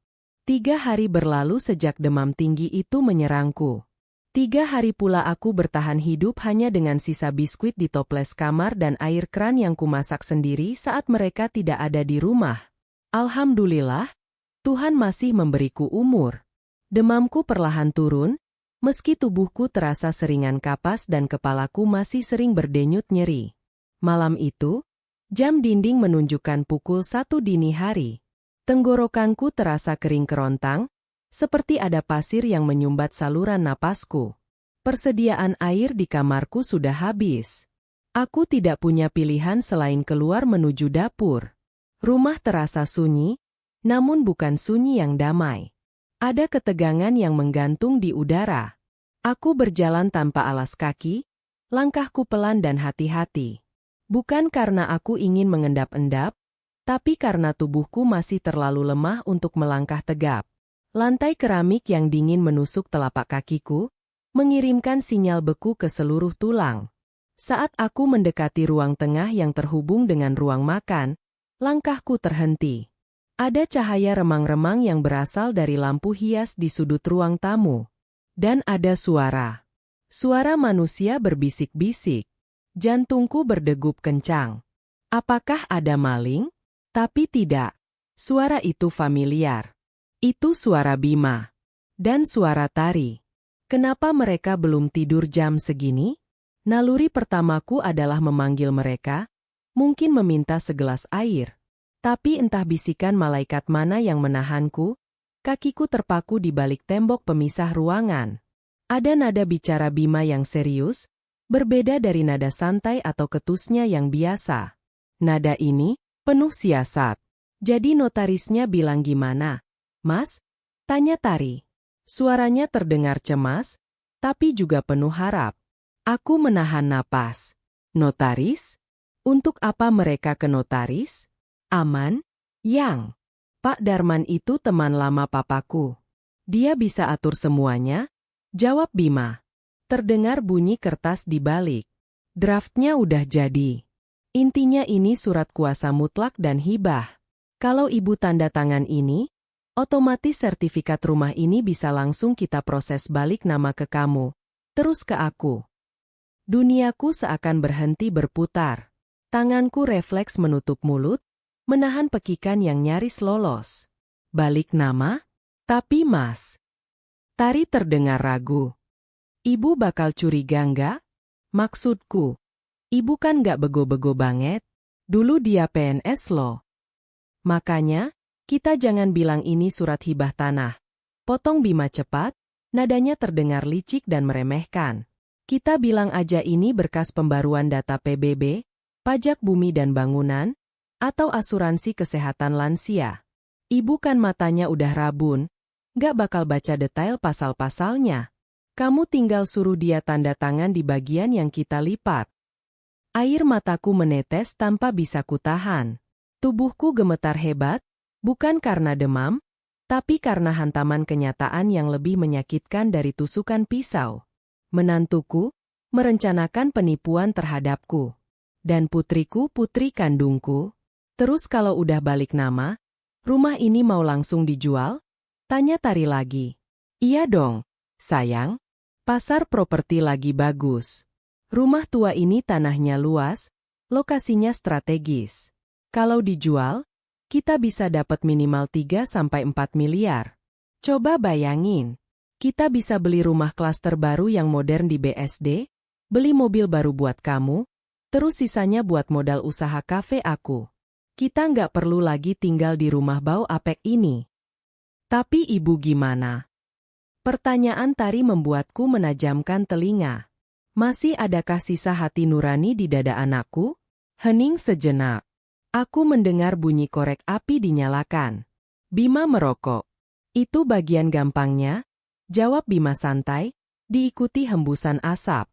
3 hari berlalu sejak demam tinggi itu menyerangku. 3 hari pula aku bertahan hidup hanya dengan sisa biskuit di toples kamar dan air keran yang kumasak sendiri saat mereka tidak ada di rumah. Alhamdulillah, Tuhan masih memberiku umur. Demamku perlahan turun, meski tubuhku terasa seringan kapas dan kepalaku masih sering berdenyut nyeri. Malam itu, jam dinding menunjukkan pukul 1 dini hari. Tenggorokanku terasa kering kerontang, seperti ada pasir yang menyumbat saluran napasku. Persediaan air di kamarku sudah habis. Aku tidak punya pilihan selain keluar menuju dapur. Rumah terasa sunyi, namun bukan sunyi yang damai. Ada ketegangan yang menggantung di udara. Aku berjalan tanpa alas kaki, langkahku pelan dan hati-hati. Bukan karena aku ingin mengendap-endap, tapi karena tubuhku masih terlalu lemah untuk melangkah tegap. Lantai keramik yang dingin menusuk telapak kakiku, mengirimkan sinyal beku ke seluruh tulang. Saat aku mendekati ruang tengah yang terhubung dengan ruang makan, langkahku terhenti. Ada cahaya remang-remang yang berasal dari lampu hias di sudut ruang tamu. Dan ada suara. Suara manusia berbisik-bisik. Jantungku berdegup kencang. Apakah ada maling? Tapi tidak. Suara itu familiar. Itu suara Bima. Dan suara Tari. Kenapa mereka belum tidur jam segini? Naluri pertamaku adalah memanggil mereka, mungkin meminta segelas air. Tapi entah bisikan malaikat mana yang menahanku, kakiku terpaku di balik tembok pemisah ruangan. Ada nada bicara Bima yang serius, berbeda dari nada santai atau ketusnya yang biasa. Nada ini penuh siasat. Jadi notarisnya bilang gimana? Mas, Tanya Tari. Suaranya terdengar cemas, tapi juga penuh harap. Aku menahan napas. Notaris? Untuk apa mereka ke notaris? Aman? Yang. Pak Darman itu teman lama papaku. Dia bisa atur semuanya? Jawab Bima. Terdengar bunyi kertas di balik. Draftnya udah jadi. Intinya ini surat kuasa mutlak dan hibah. Kalau ibu tanda tangan ini, otomatis sertifikat rumah ini bisa langsung kita proses balik nama ke kamu, terus ke aku. Duniaku seakan berhenti berputar. Tanganku refleks menutup mulut, menahan pekikan yang nyaris lolos. Balik nama? Tapi Mas. Tari terdengar ragu. Ibu bakal curiga nggak? Maksudku, ibu kan nggak bego-bego banget. Dulu dia PNS loh. Makanya, kita jangan bilang ini surat hibah tanah. Potong Bima cepat, nadanya terdengar licik dan meremehkan. Kita bilang aja ini berkas pembaruan data PBB, pajak bumi dan bangunan, atau asuransi kesehatan lansia. Ibu kan matanya udah rabun, nggak bakal baca detail pasal-pasalnya. Kamu tinggal suruh dia tanda tangan di bagian yang kita lipat. Air mataku menetes tanpa bisa kutahan. Tubuhku gemetar hebat, bukan karena demam, tapi karena hantaman kenyataan yang lebih menyakitkan dari tusukan pisau. Menantuku merencanakan penipuan terhadapku. Dan putriku putri kandungku. Terus kalau udah balik nama, rumah ini mau langsung dijual? Tanya Tari lagi. Iya dong, sayang. Pasar properti lagi bagus. Rumah tua ini tanahnya luas, lokasinya strategis. Kalau dijual, kita bisa dapat minimal 3-4 miliar. Coba bayangin, kita bisa beli rumah klaster baru yang modern di BSD, beli mobil baru buat kamu, terus sisanya buat modal usaha kafe aku. Kita nggak perlu lagi tinggal di rumah bau apek ini. Tapi ibu gimana? Pertanyaan Tari membuatku menajamkan telinga. Masih adakah sisa hati nurani di dada anakku? Hening sejenak. Aku mendengar bunyi korek api dinyalakan. Bima merokok. Itu bagian gampangnya, jawab Bima santai, diikuti hembusan asap.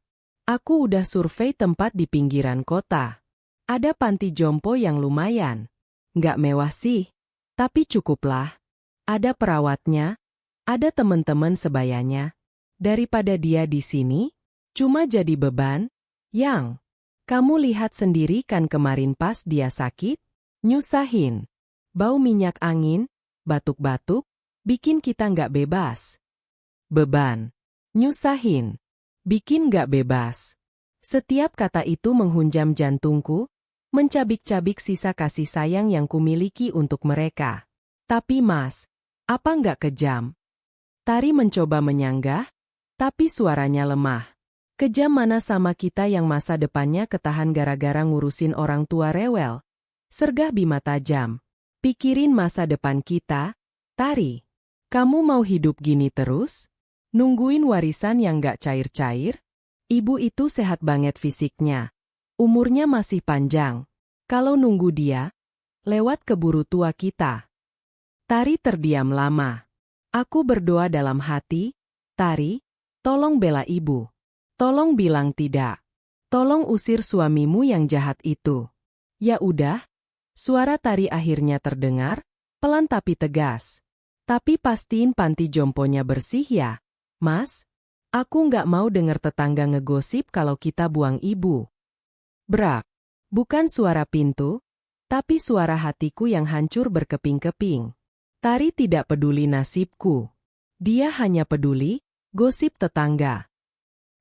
Aku udah survei tempat di pinggiran kota. Ada panti jompo yang lumayan. Nggak mewah sih, tapi cukuplah. Ada perawatnya, ada teman-teman sebayanya. Daripada dia di sini, cuma jadi beban. Yang, kamu lihat sendiri kan kemarin pas dia sakit? Nyusahin. Bau minyak angin, batuk-batuk, bikin kita nggak bebas. Beban. Nyusahin. Bikin nggak bebas. Setiap kata itu menghunjam jantungku, mencabik-cabik sisa kasih sayang yang kumiliki untuk mereka. Tapi Mas, apa nggak kejam? Tari mencoba menyanggah, tapi suaranya lemah. Kejam mana sama kita yang masa depannya ketahan gara-gara ngurusin orang tua rewel? Sergah Bima tajam. Pikirin masa depan kita, Tari. Kamu mau hidup gini terus? Nungguin warisan yang gak cair-cair? Ibu itu sehat banget fisiknya. Umurnya masih panjang. Kalau nunggu dia, lewat keburu tua kita. Tari terdiam lama. Aku berdoa dalam hati, Tari, tolong bela ibu. Tolong bilang tidak. Tolong usir suamimu yang jahat itu. Ya udah. Suara Tari akhirnya terdengar, pelan tapi tegas. Tapi pastiin panti jomponya bersih ya, Mas. Aku nggak mau dengar tetangga ngegosip kalau kita buang ibu. Brak. Bukan suara pintu, tapi suara hatiku yang hancur berkeping-keping. Tari tidak peduli nasibku. Dia hanya peduli gosip tetangga.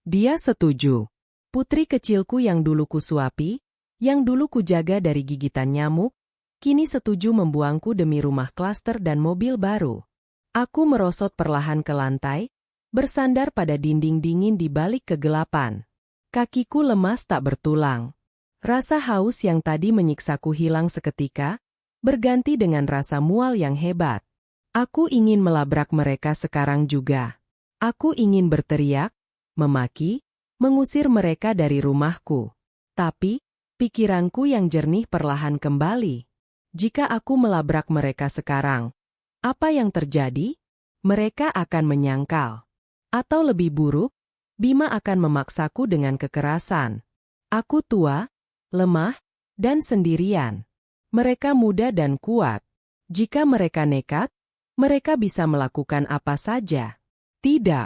Dia setuju. Putri kecilku yang dulu kusuapi, yang dulu kujaga dari gigitan nyamuk, kini setuju membuangku demi rumah klaster dan mobil baru. Aku merosot perlahan ke lantai, bersandar pada dinding dingin di balik kegelapan. Kakiku lemas tak bertulang. Rasa haus yang tadi menyiksaku hilang seketika, berganti dengan rasa mual yang hebat. Aku ingin melabrak mereka sekarang juga. Aku ingin berteriak, memaki, mengusir mereka dari rumahku. Tapi, pikiranku yang jernih perlahan kembali. Jika aku melabrak mereka sekarang, apa yang terjadi? Mereka akan menyangkal. Atau lebih buruk, Bima akan memaksaku dengan kekerasan. Aku tua, lemah, dan sendirian. Mereka muda dan kuat. Jika mereka nekat, mereka bisa melakukan apa saja. Tidak.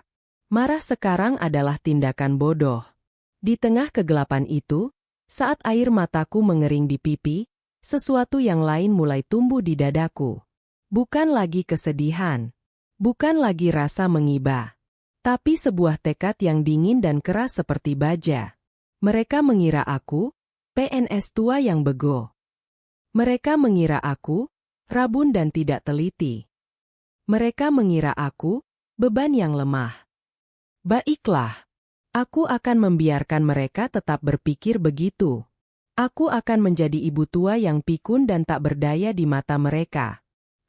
Marah sekarang adalah tindakan bodoh. Di tengah kegelapan itu, saat air mataku mengering di pipi, sesuatu yang lain mulai tumbuh di dadaku. Bukan lagi kesedihan. Bukan lagi rasa mengiba. Tapi sebuah tekad yang dingin dan keras seperti baja. Mereka mengira aku, PNS tua yang bego. Mereka mengira aku, rabun dan tidak teliti. Mereka mengira aku, beban yang lemah. Baiklah. Aku akan membiarkan mereka tetap berpikir begitu. Aku akan menjadi ibu tua yang pikun dan tak berdaya di mata mereka.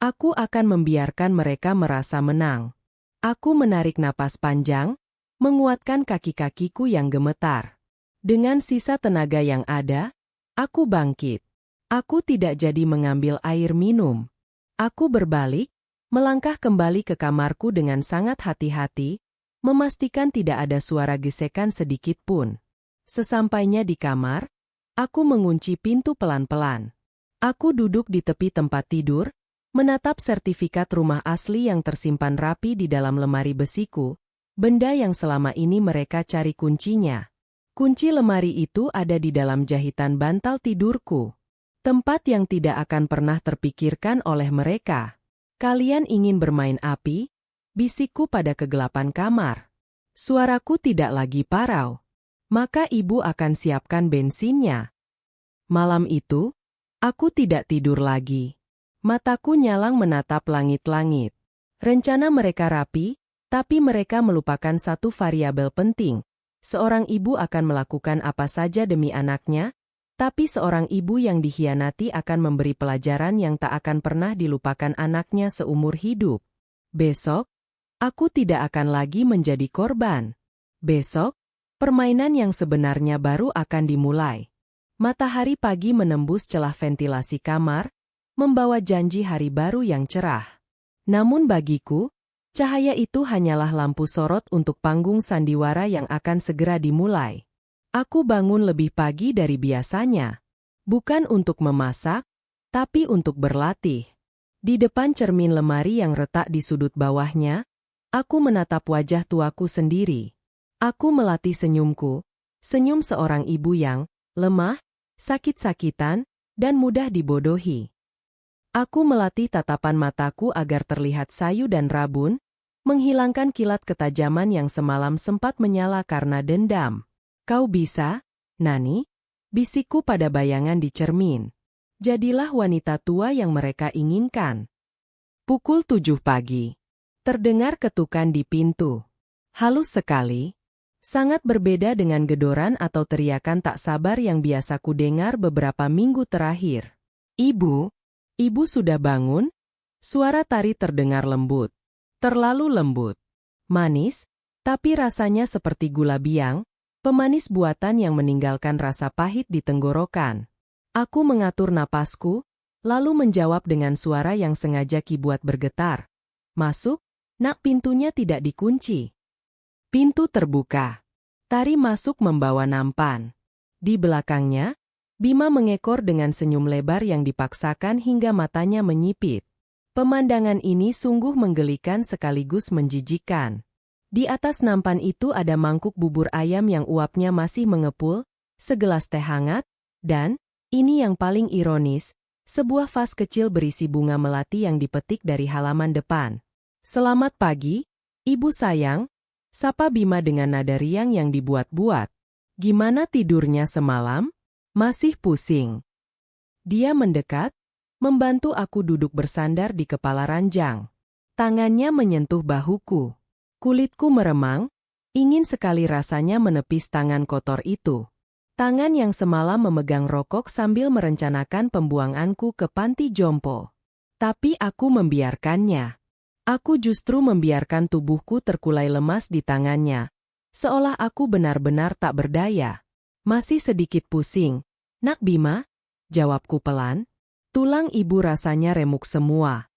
Aku akan membiarkan mereka merasa menang. Aku menarik napas panjang, menguatkan kaki-kakiku yang gemetar. Dengan sisa tenaga yang ada, aku bangkit. Aku tidak jadi mengambil air minum. Aku berbalik, melangkah kembali ke kamarku dengan sangat hati-hati, memastikan tidak ada suara gesekan sedikit pun. Sesampainya di kamar, aku mengunci pintu pelan-pelan. Aku duduk di tepi tempat tidur, menatap sertifikat rumah asli yang tersimpan rapi di dalam lemari besiku, benda yang selama ini mereka cari kuncinya. Kunci lemari itu ada di dalam jahitan bantal tidurku. Tempat yang tidak akan pernah terpikirkan oleh mereka. Kalian ingin bermain api? Bisikku pada kegelapan kamar. Suaraku tidak lagi parau. Maka ibu akan siapkan bensinnya. Malam itu, aku tidak tidur lagi. Mataku nyalang menatap langit-langit. Rencana mereka rapi, tapi mereka melupakan satu variabel penting. Seorang ibu akan melakukan apa saja demi anaknya, tapi seorang ibu yang dikhianati akan memberi pelajaran yang tak akan pernah dilupakan anaknya seumur hidup. Besok, aku tidak akan lagi menjadi korban. Besok, permainan yang sebenarnya baru akan dimulai. Matahari pagi menembus celah ventilasi kamar, membawa janji hari baru yang cerah. Namun bagiku, cahaya itu hanyalah lampu sorot untuk panggung sandiwara yang akan segera dimulai. Aku bangun lebih pagi dari biasanya. Bukan untuk memasak, tapi untuk berlatih. Di depan cermin lemari yang retak di sudut bawahnya, aku menatap wajah tuaku sendiri. Aku melatih senyumku, senyum seorang ibu yang lemah, sakit-sakitan, dan mudah dibodohi. Aku melatih tatapan mataku agar terlihat sayu dan rabun, menghilangkan kilat ketajaman yang semalam sempat menyala karena dendam. Kau bisa, Nani? Bisikku pada bayangan di cermin. Jadilah wanita tua yang mereka inginkan. Pukul 7 pagi. Terdengar ketukan di pintu. Halus sekali. Sangat berbeda dengan gedoran atau teriakan tak sabar yang biasa kudengar beberapa minggu terakhir. Ibu? Ibu sudah bangun? Suara Tari terdengar lembut. Terlalu lembut. Manis, tapi rasanya seperti gula biang, pemanis buatan yang meninggalkan rasa pahit di tenggorokan. Aku mengatur napasku, lalu menjawab dengan suara yang sengaja kibuat bergetar. Masuk, nak, pintunya tidak dikunci. Pintu terbuka. Tari masuk membawa nampan. Di belakangnya, Bima mengekor dengan senyum lebar yang dipaksakan hingga matanya menyipit. Pemandangan ini sungguh menggelikan sekaligus menjijikkan. Di atas nampan itu ada mangkuk bubur ayam yang uapnya masih mengepul, segelas teh hangat, dan, ini yang paling ironis, sebuah vas kecil berisi bunga melati yang dipetik dari halaman depan. Selamat pagi, Ibu sayang, sapa Bima dengan nada riang yang dibuat-buat. Gimana tidurnya semalam? Masih pusing. Dia mendekat, membantu aku duduk bersandar di kepala ranjang. Tangannya menyentuh bahuku. Kulitku meremang, ingin sekali rasanya menepis tangan kotor itu. Tangan yang semalam memegang rokok sambil merencanakan pembuanganku ke panti jompo. Tapi aku membiarkannya. Aku justru membiarkan tubuhku terkulai lemas di tangannya, seolah aku benar-benar tak berdaya. Masih sedikit pusing, Nak Bima, jawabku pelan. Tulang ibu rasanya remuk semua.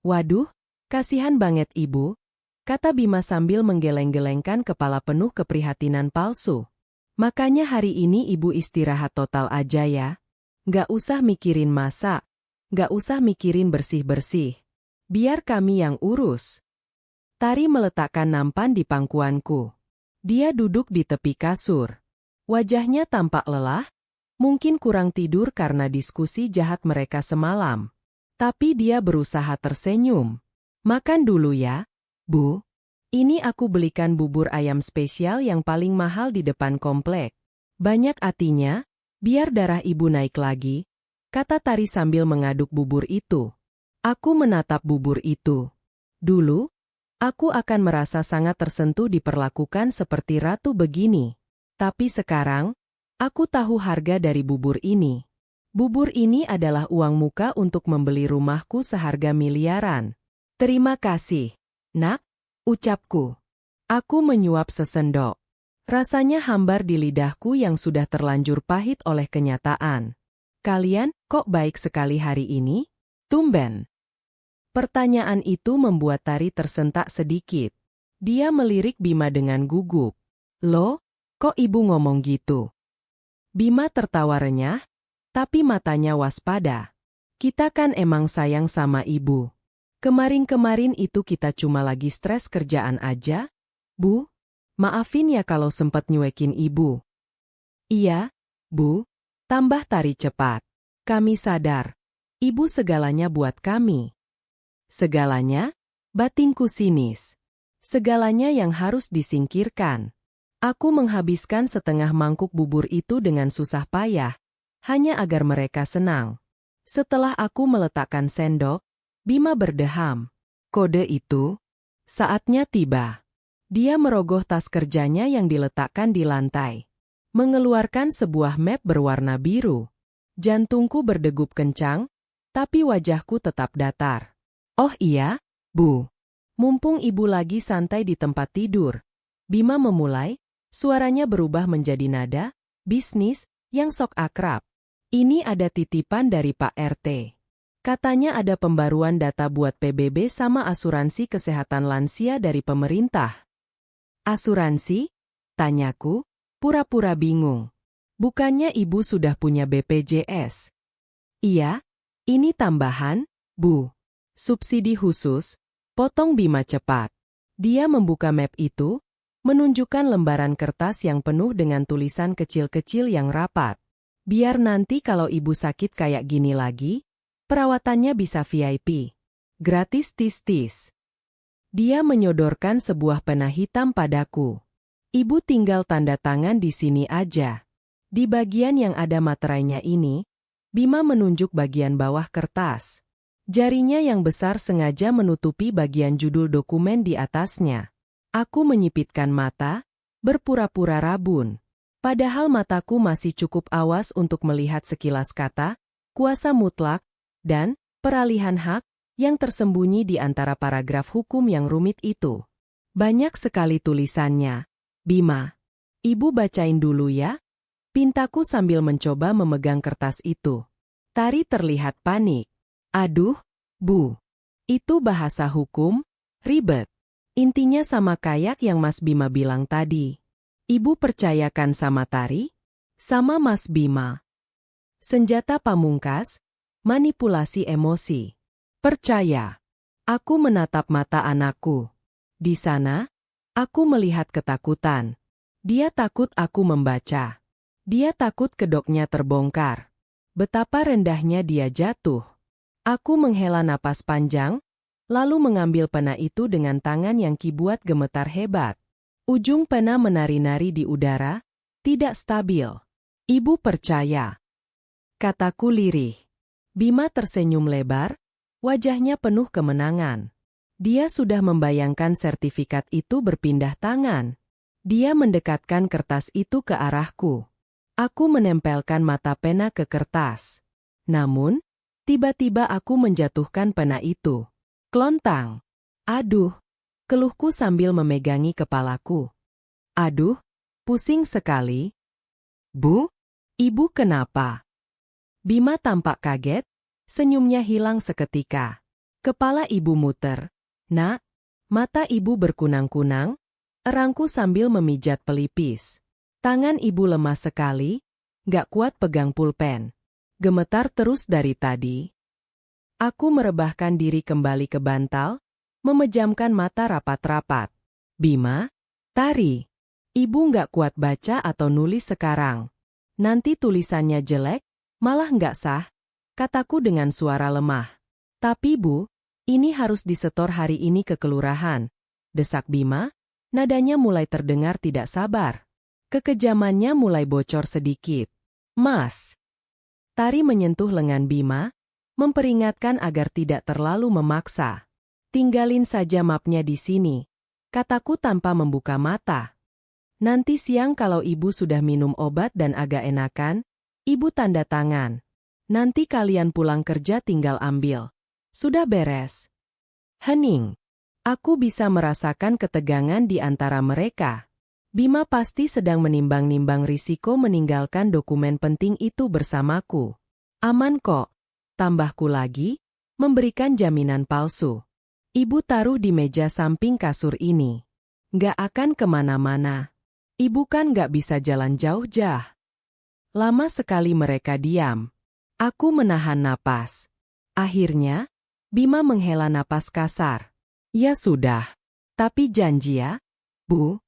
Waduh, Kasihan banget ibu, kata Bima sambil menggeleng-gelengkan kepala penuh keprihatinan palsu. Makanya hari ini ibu istirahat total aja ya. Nggak usah mikirin masak, nggak usah mikirin bersih-bersih. Biar kami yang urus. Tari meletakkan nampan di pangkuanku. Dia duduk di tepi kasur. Wajahnya tampak lelah, mungkin kurang tidur karena diskusi jahat mereka semalam. Tapi dia berusaha tersenyum. Makan dulu ya, Bu. Ini aku belikan bubur ayam spesial yang paling mahal di depan komplek. Banyak atinya, biar darah ibu naik lagi, kata Tari sambil mengaduk bubur itu. Aku menatap bubur itu. Dulu, aku akan merasa sangat tersentuh diperlakukan seperti ratu begini. Tapi sekarang, aku tahu harga dari bubur ini. Bubur ini adalah uang muka untuk membeli rumahku seharga miliaran. Terima kasih, Nak. Ucapku. Aku menyuap sesendok. Rasanya hambar di lidahku yang sudah terlanjur pahit oleh kenyataan. Kalian kok baik sekali hari ini? Tumben. Pertanyaan itu membuat Tari tersentak sedikit. Dia melirik Bima dengan gugup. Loh, kok ibu ngomong gitu? Bima tertawa renyah, tapi matanya waspada. Kita kan emang sayang sama ibu. Kemarin-kemarin itu kita cuma lagi stres kerjaan aja, Bu. Maafin ya kalau sempat nyuekin ibu. Iya, Bu. Tambah Tari cepat. Kami sadar. Ibu segalanya buat kami. Segalanya? Batinku sinis. Segalanya yang harus disingkirkan. Aku menghabiskan setengah mangkuk bubur itu dengan susah payah, hanya agar mereka senang. Setelah aku meletakkan sendok, Bima berdeham. Kode itu, saatnya tiba. Dia merogoh tas kerjanya yang diletakkan di lantai. Mengeluarkan sebuah map berwarna biru. Jantungku berdegup kencang, tapi wajahku tetap datar. Oh iya, Bu. Mumpung ibu lagi santai di tempat tidur. Bima memulai, suaranya berubah menjadi nada, bisnis, yang sok akrab. Ini ada titipan dari Pak RT. Katanya ada pembaruan data buat PBB sama asuransi kesehatan lansia dari pemerintah. Asuransi? Tanyaku, pura-pura bingung. Bukannya ibu sudah punya BPJS? Iya, ini tambahan, Bu. Subsidi khusus, potong Bima cepat. Dia membuka map itu, menunjukkan lembaran kertas yang penuh dengan tulisan kecil-kecil yang rapat. Biar nanti kalau ibu sakit kayak gini lagi, perawatannya bisa VIP. Gratis tis-tis. Dia menyodorkan sebuah pena hitam padaku. Ibu tinggal tanda tangan di sini aja. Di bagian yang ada materainya ini, Bima menunjuk bagian bawah kertas. Jarinya yang besar sengaja menutupi bagian judul dokumen di atasnya. Aku menyipitkan mata, berpura-pura rabun. Padahal mataku masih cukup awas untuk melihat sekilas kata, kuasa mutlak, dan peralihan hak yang tersembunyi di antara paragraf hukum yang rumit itu. Banyak sekali tulisannya. Bima, ibu bacain dulu ya. Pintaku sambil mencoba memegang kertas itu. Tari terlihat panik. Aduh, Bu. Itu bahasa hukum, ribet. Intinya sama kayak yang Mas Bima bilang tadi. Ibu percayakan sama Tari? Sama Mas Bima. Senjata pamungkas, manipulasi emosi. Percaya. Aku menatap mata anakku. Di sana, aku melihat ketakutan. Dia takut aku membaca. Dia takut kedoknya terbongkar. Betapa rendahnya dia jatuh. Aku menghela napas panjang, lalu mengambil pena itu dengan tangan yang kibuat gemetar hebat. Ujung pena menari-nari di udara, tidak stabil. Ibu percaya. Kataku lirih. Bima tersenyum lebar, wajahnya penuh kemenangan. Dia sudah membayangkan sertifikat itu berpindah tangan. Dia mendekatkan kertas itu ke arahku. Aku menempelkan mata pena ke kertas. Namun, tiba-tiba aku menjatuhkan pena itu. Klontang. Aduh, keluhku sambil memegangi kepalaku. Aduh, pusing sekali. Bu, ibu kenapa? Bima tampak kaget, senyumnya hilang seketika. Kepala ibu muter. Nak, mata ibu berkunang-kunang, erangku sambil memijat pelipis. Tangan ibu lemas sekali, gak kuat pegang pulpen. Gemetar terus dari tadi. Aku merebahkan diri kembali ke bantal, memejamkan mata rapat-rapat. Bima, Tari, ibu gak kuat baca atau nulis sekarang. Nanti tulisannya jelek, malah gak sah, kataku dengan suara lemah. Tapi Bu, ini harus disetor hari ini ke kelurahan. Desak Bima, nadanya mulai terdengar tidak sabar. Kekejamannya mulai bocor sedikit. Mas. Tari menyentuh lengan Bima, memperingatkan agar tidak terlalu memaksa. Tinggalin saja mapnya di sini, kataku tanpa membuka mata. Nanti siang kalau ibu sudah minum obat dan agak enakan, ibu tanda tangan. Nanti kalian pulang kerja tinggal ambil. Sudah beres. Hening. Aku bisa merasakan ketegangan di antara mereka. Bima pasti sedang menimbang-nimbang risiko meninggalkan dokumen penting itu bersamaku. Aman kok. Tambahku lagi, memberikan jaminan palsu. Ibu taruh di meja samping kasur ini. Nggak akan kemana-mana. Ibu kan nggak bisa jalan jauh-jauh. Lama sekali mereka diam. Aku menahan napas. Akhirnya, Bima menghela napas kasar. Ya sudah. Tapi janji ya, Bu.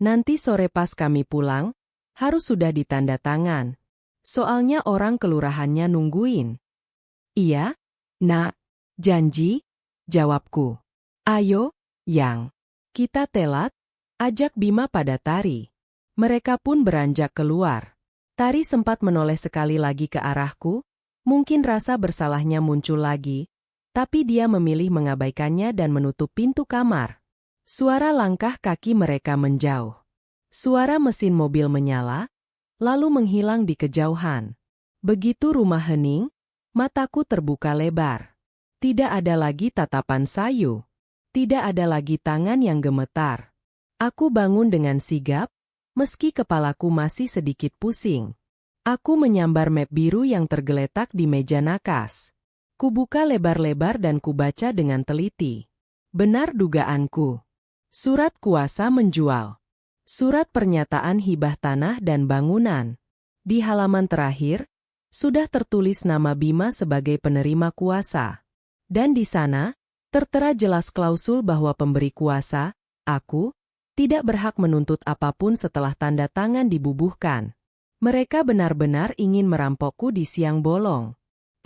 Nanti sore pas kami pulang, harus sudah ditanda tangan. Soalnya orang kelurahannya nungguin. Iya, Nak. Janji, jawabku. Ayo, Yang. Kita telat, ajak Bima pada Tari. Mereka pun beranjak keluar. Tari sempat menoleh sekali lagi ke arahku, mungkin rasa bersalahnya muncul lagi, tapi dia memilih mengabaikannya dan menutup pintu kamar. Suara langkah kaki mereka menjauh. Suara mesin mobil menyala, lalu menghilang di kejauhan. Begitu rumah hening, mataku terbuka lebar. Tidak ada lagi tatapan sayu. Tidak ada lagi tangan yang gemetar. Aku bangun dengan sigap, meski kepalaku masih sedikit pusing. Aku menyambar map biru yang tergeletak di meja nakas. Kubuka lebar-lebar dan kubaca dengan teliti. Benar dugaanku. Surat kuasa menjual. Surat pernyataan hibah tanah dan bangunan. Di halaman terakhir, sudah tertulis nama Bima sebagai penerima kuasa. Dan di sana, tertera jelas klausul bahwa pemberi kuasa, aku, tidak berhak menuntut apapun setelah tanda tangan dibubuhkan. Mereka benar-benar ingin merampokku di siang bolong.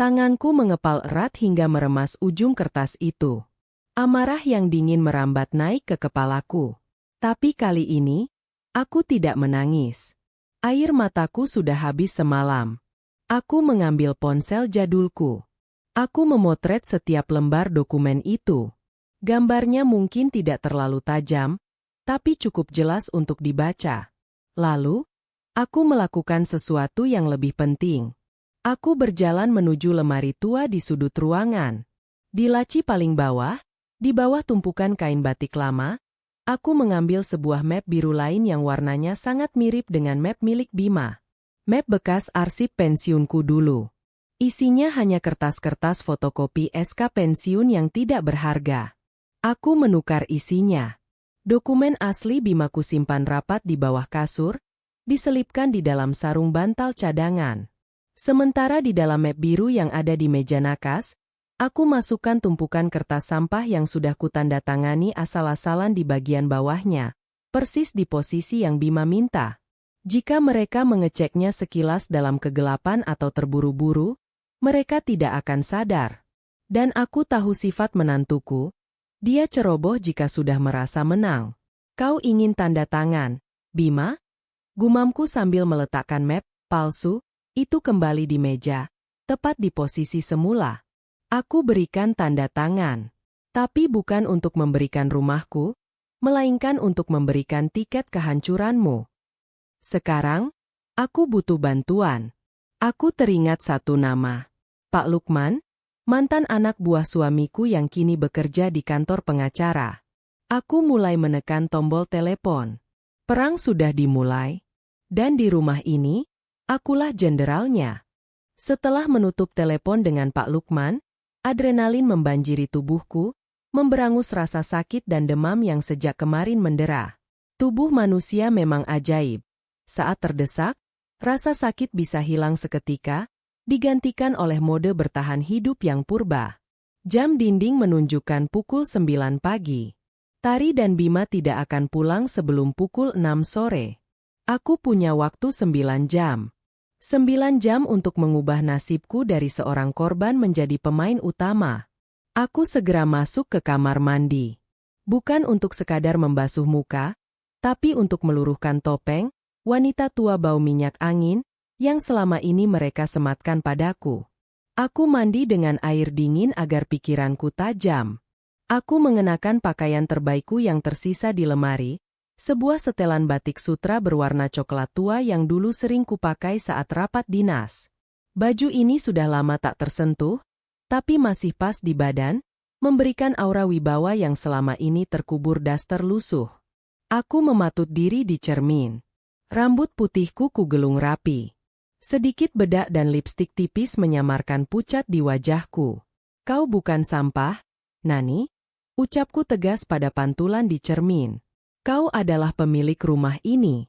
Tanganku mengepal erat hingga meremas ujung kertas itu. Amarah yang dingin merambat naik ke kepalaku. Tapi kali ini, aku tidak menangis. Air mataku sudah habis semalam. Aku mengambil ponsel jadulku. Aku memotret setiap lembar dokumen itu. Gambarnya mungkin tidak terlalu tajam, tapi cukup jelas untuk dibaca. Lalu, aku melakukan sesuatu yang lebih penting. Aku berjalan menuju lemari tua di sudut ruangan. Di laci paling bawah, di bawah tumpukan kain batik lama, aku mengambil sebuah map biru lain yang warnanya sangat mirip dengan map milik Bima. Map bekas arsip pensiunku dulu. Isinya hanya kertas-kertas fotokopi SK pensiun yang tidak berharga. Aku menukar isinya. Dokumen asli Bima ku simpan rapat di bawah kasur, diselipkan di dalam sarung bantal cadangan. Sementara di dalam map biru yang ada di meja nakas, aku masukkan tumpukan kertas sampah yang sudah kutandatangani asal-asalan di bagian bawahnya, persis di posisi yang Bima minta. Jika mereka mengeceknya sekilas dalam kegelapan atau terburu-buru, mereka tidak akan sadar. Dan aku tahu sifat menantuku, dia ceroboh jika sudah merasa menang. Kau ingin tanda tangan, Bima? Gumamku sambil meletakkan map palsu itu kembali di meja, tepat di posisi semula. Aku berikan tanda tangan. Tapi bukan untuk memberikan rumahku, melainkan untuk memberikan tiket kehancuranmu. Sekarang, aku butuh bantuan. Aku teringat satu nama. Pak Lukman, mantan anak buah suamiku yang kini bekerja di kantor pengacara. Aku mulai menekan tombol telepon. Perang sudah dimulai. Dan di rumah ini, akulah jenderalnya. Setelah menutup telepon dengan Pak Lukman, adrenalin membanjiri tubuhku, memberangus rasa sakit dan demam yang sejak kemarin mendera. Tubuh manusia memang ajaib. Saat terdesak, rasa sakit bisa hilang seketika, digantikan oleh mode bertahan hidup yang purba. Jam dinding menunjukkan pukul 9 pagi. Tari dan Bima tidak akan pulang sebelum pukul 6 sore. Aku punya waktu 9 jam. 9 jam untuk mengubah nasibku dari seorang korban menjadi pemain utama. Aku segera masuk ke kamar mandi. Bukan untuk sekadar membasuh muka, tapi untuk meluruhkan topeng, wanita tua bau minyak angin, yang selama ini mereka sematkan padaku. Aku mandi dengan air dingin agar pikiranku tajam. Aku mengenakan pakaian terbaikku yang tersisa di lemari, sebuah setelan batik sutra berwarna coklat tua yang dulu sering kupakai saat rapat dinas. Baju ini sudah lama tak tersentuh, tapi masih pas di badan, memberikan aura wibawa yang selama ini terkubur daster lusuh. Aku mematut diri di cermin. Rambut putihku kugelung rapi. Sedikit bedak dan lipstik tipis menyamarkan pucat di wajahku. Kau bukan sampah, Nani? Ucapku tegas pada pantulan di cermin. Kau adalah pemilik rumah ini.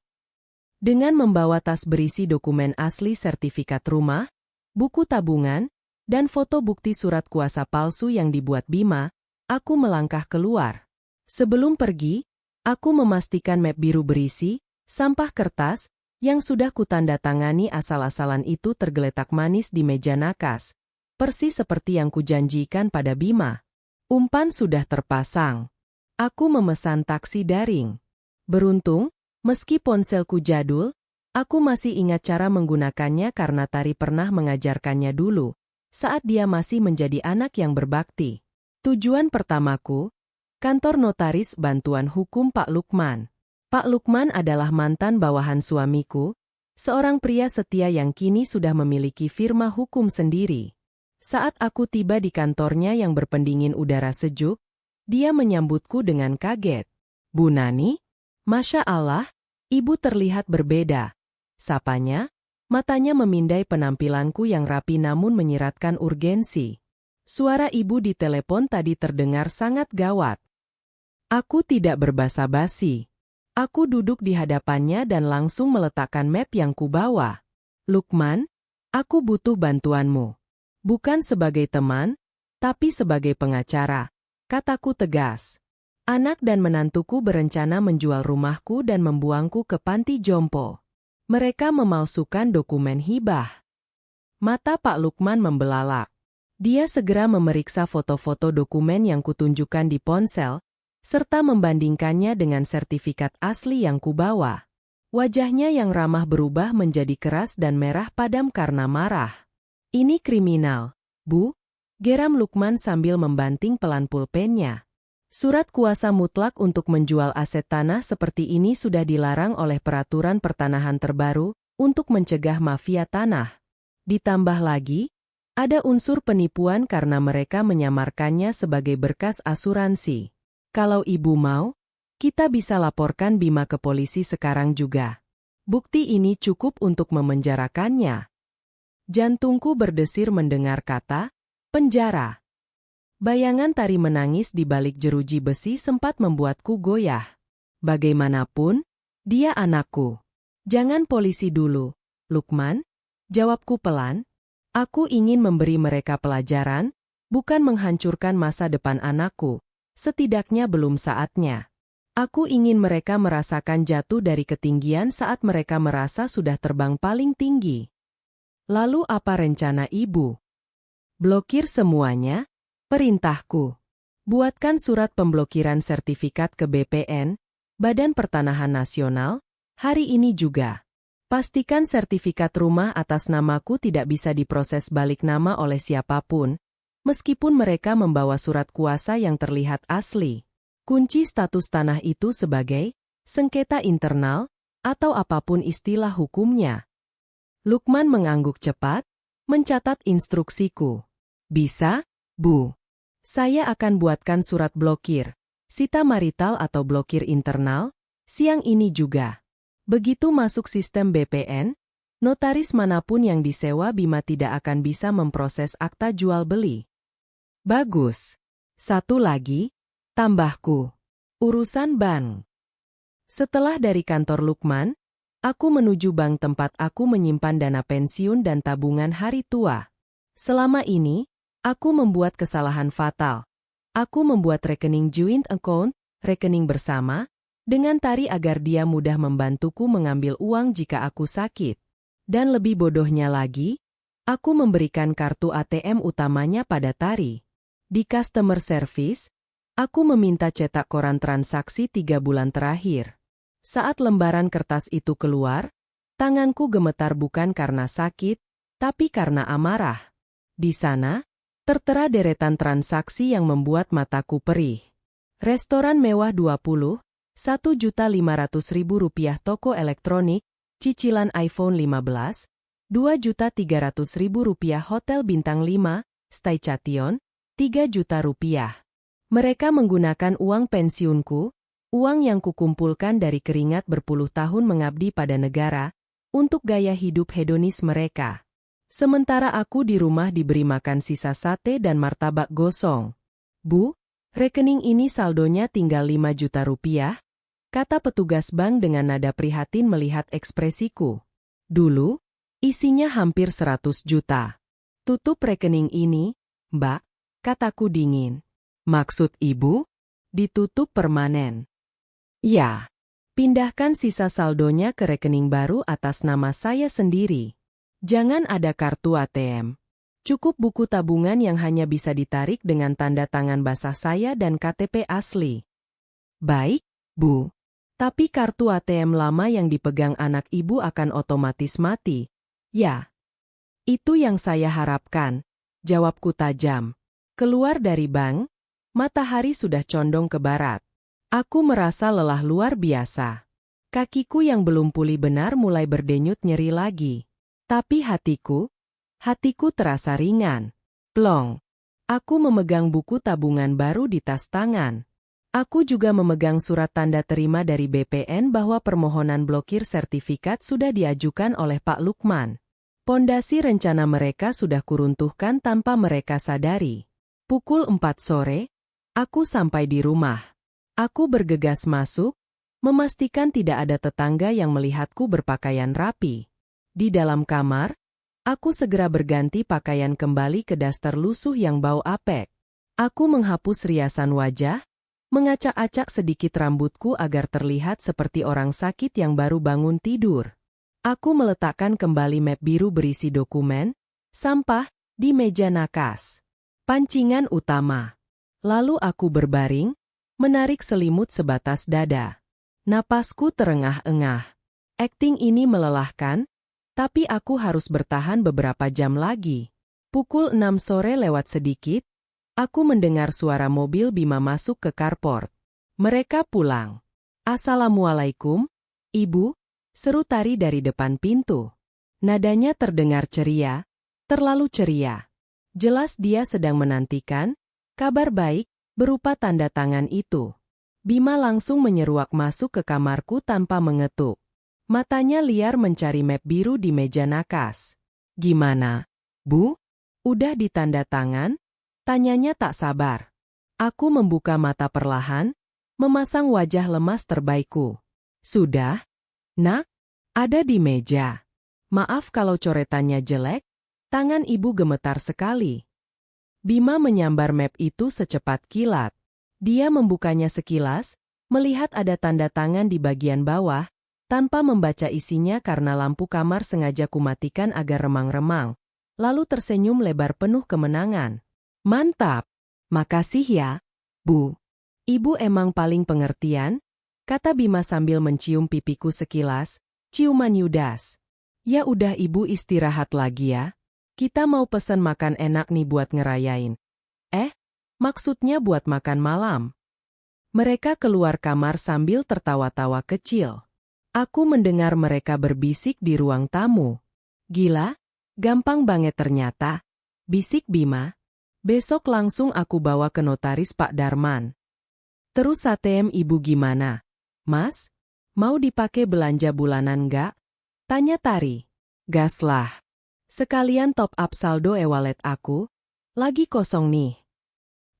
Dengan membawa tas berisi dokumen asli sertifikat rumah, buku tabungan, dan foto bukti surat kuasa palsu yang dibuat Bima, aku melangkah keluar. Sebelum pergi, aku memastikan map biru berisi sampah kertas yang sudah kutandatangani asal-asalan itu tergeletak manis di meja nakas, persis seperti yang kujanjikan pada Bima. Umpan sudah terpasang. Aku memesan taksi daring. Beruntung, meski ponselku jadul, aku masih ingat cara menggunakannya karena Tari pernah mengajarkannya dulu, saat dia masih menjadi anak yang berbakti. Tujuan pertamaku, kantor notaris bantuan hukum Pak Lukman. Pak Lukman adalah mantan bawahan suamiku, seorang pria setia yang kini sudah memiliki firma hukum sendiri. Saat aku tiba di kantornya yang berpendingin udara sejuk, dia menyambutku dengan kaget. Bu Nani? Masya Allah, ibu terlihat berbeda. Sapanya, matanya memindai penampilanku yang rapi namun menyiratkan urgensi. Suara ibu di telepon tadi terdengar sangat gawat. Aku tidak berbasa-basi. Aku duduk di hadapannya dan langsung meletakkan map yang kubawa. Lukman, aku butuh bantuanmu. Bukan sebagai teman, tapi sebagai pengacara, kataku tegas. Anak dan menantuku berencana menjual rumahku dan membuangku ke panti jompo. Mereka memalsukan dokumen hibah. Mata Pak Lukman membelalak. Dia segera memeriksa foto-foto dokumen yang kutunjukkan di ponsel, serta membandingkannya dengan sertifikat asli yang kubawa. Wajahnya yang ramah berubah menjadi keras dan merah padam karena marah. Ini kriminal, Bu, geram Lukman sambil membanting pelan pulpennya. Surat kuasa mutlak untuk menjual aset tanah seperti ini sudah dilarang oleh peraturan pertanahan terbaru untuk mencegah mafia tanah. Ditambah lagi, ada unsur penipuan karena mereka menyamarkannya sebagai berkas asuransi. Kalau ibu mau, kita bisa laporkan Bima ke polisi sekarang juga. Bukti ini cukup untuk memenjarakannya. Jantungku berdesir mendengar kata, penjara. Bayangan Tari menangis di balik jeruji besi sempat membuatku goyah. Bagaimanapun, dia anakku. Jangan polisi dulu, Lukman, jawabku pelan. Aku ingin memberi mereka pelajaran, bukan menghancurkan masa depan anakku. Setidaknya belum saatnya. Aku ingin mereka merasakan jatuh dari ketinggian saat mereka merasa sudah terbang paling tinggi. Lalu apa rencana ibu? Blokir semuanya? Perintahku. Buatkan surat pemblokiran sertifikat ke BPN, Badan Pertanahan Nasional, hari ini juga. Pastikan sertifikat rumah atas namaku tidak bisa diproses balik nama oleh siapapun, meskipun mereka membawa surat kuasa yang terlihat asli. Kunci status tanah itu sebagai sengketa internal atau apapun istilah hukumnya. Lukman mengangguk cepat, mencatat instruksiku. Bisa, Bu. Saya akan buatkan surat blokir, sita marital atau blokir internal, siang ini juga. Begitu masuk sistem BPN, notaris manapun yang disewa Bima tidak akan bisa memproses akta jual beli. Bagus. Satu lagi, tambahku. Urusan bank. Setelah dari kantor Lukman, aku menuju bank tempat aku menyimpan dana pensiun dan tabungan hari tua. Selama ini, aku membuat kesalahan fatal. Aku membuat rekening joint account, rekening bersama, dengan Tari agar dia mudah membantuku mengambil uang jika aku sakit. Dan lebih bodohnya lagi, aku memberikan kartu ATM utamanya pada Tari. Di customer service, aku meminta cetak koran transaksi 3 bulan terakhir. Saat lembaran kertas itu keluar, tanganku gemetar bukan karena sakit, tapi karena amarah. Di sana, tertera deretan transaksi yang membuat mataku perih. Restoran mewah 1.500.000 rupiah, toko elektronik, cicilan iPhone 15, 2.300.000 rupiah, hotel bintang 5, Staycation, 3 juta rupiah. Mereka menggunakan uang pensiunku, uang yang kukumpulkan dari keringat berpuluh tahun mengabdi pada negara, untuk gaya hidup hedonis mereka. Sementara aku di rumah diberi makan sisa sate dan martabak gosong. Bu, rekening ini saldonya tinggal 5 juta rupiah, kata petugas bank dengan nada prihatin melihat ekspresiku. Dulu, isinya hampir 100 juta. Tutup rekening ini, Mbak, kataku dingin. Maksud ibu? Ditutup permanen. Ya. Pindahkan sisa saldonya ke rekening baru atas nama saya sendiri. Jangan ada kartu ATM. Cukup buku tabungan yang hanya bisa ditarik dengan tanda tangan basah saya dan KTP asli. Baik, Bu. Tapi kartu ATM lama yang dipegang anak ibu akan otomatis mati. Ya. Itu yang saya harapkan. Jawabku tajam. Keluar dari bank, matahari sudah condong ke barat. Aku merasa lelah luar biasa. Kakiku yang belum pulih benar mulai berdenyut nyeri lagi. Tapi hatiku terasa ringan. Plong. Aku memegang buku tabungan baru di tas tangan. Aku juga memegang surat tanda terima dari BPN bahwa permohonan blokir sertifikat sudah diajukan oleh Pak Lukman. Pondasi rencana mereka sudah kuruntuhkan tanpa mereka sadari. Pukul 4 sore, aku sampai di rumah. Aku bergegas masuk, memastikan tidak ada tetangga yang melihatku berpakaian rapi. Di dalam kamar, aku segera berganti pakaian kembali ke daster lusuh yang bau apek. Aku menghapus riasan wajah, mengacak-acak sedikit rambutku agar terlihat seperti orang sakit yang baru bangun tidur. Aku meletakkan kembali map biru berisi dokumen, sampah, di meja nakas. Pancingan utama. Lalu aku berbaring, menarik selimut sebatas dada. Napasku terengah-engah. Akting ini melelahkan, tapi aku harus bertahan beberapa jam lagi. Pukul 6 sore lewat sedikit, aku mendengar suara mobil Bima masuk ke carport. Mereka pulang. Assalamualaikum, Ibu, seru Tari dari depan pintu. Nadanya terdengar ceria, terlalu ceria. Jelas dia sedang menantikan kabar baik berupa tanda tangan itu. Bima langsung menyeruak masuk ke kamarku tanpa mengetuk. Matanya liar mencari map biru di meja nakas. Gimana, Bu? Udah ditanda tangan? Tanyanya tak sabar. Aku membuka mata perlahan, memasang wajah lemas terbaikku. Sudah? Nak? Ada di meja. Maaf kalau coretannya jelek, tangan ibu gemetar sekali. Bima menyambar map itu secepat kilat. Dia membukanya sekilas, melihat ada tanda tangan di bagian bawah, tanpa membaca isinya karena lampu kamar sengaja kumatikan agar remang-remang. Lalu tersenyum lebar penuh kemenangan. Mantap! Makasih ya, Bu. Ibu emang paling pengertian, kata Bima sambil mencium pipiku sekilas, ciuman Yudas. Ya udah ibu istirahat lagi ya. Kita mau pesan makan enak nih buat ngerayain. Maksudnya buat makan malam. Mereka keluar kamar sambil tertawa-tawa kecil. Aku mendengar mereka berbisik di ruang tamu. Gila, gampang banget ternyata, bisik Bima. Besok langsung aku bawa ke notaris Pak Darman. Terus ATM ibu gimana? Mas, mau dipakai belanja bulanan nggak? Tanya Tari. Gas lah. Sekalian top up saldo e-wallet aku. Lagi kosong nih.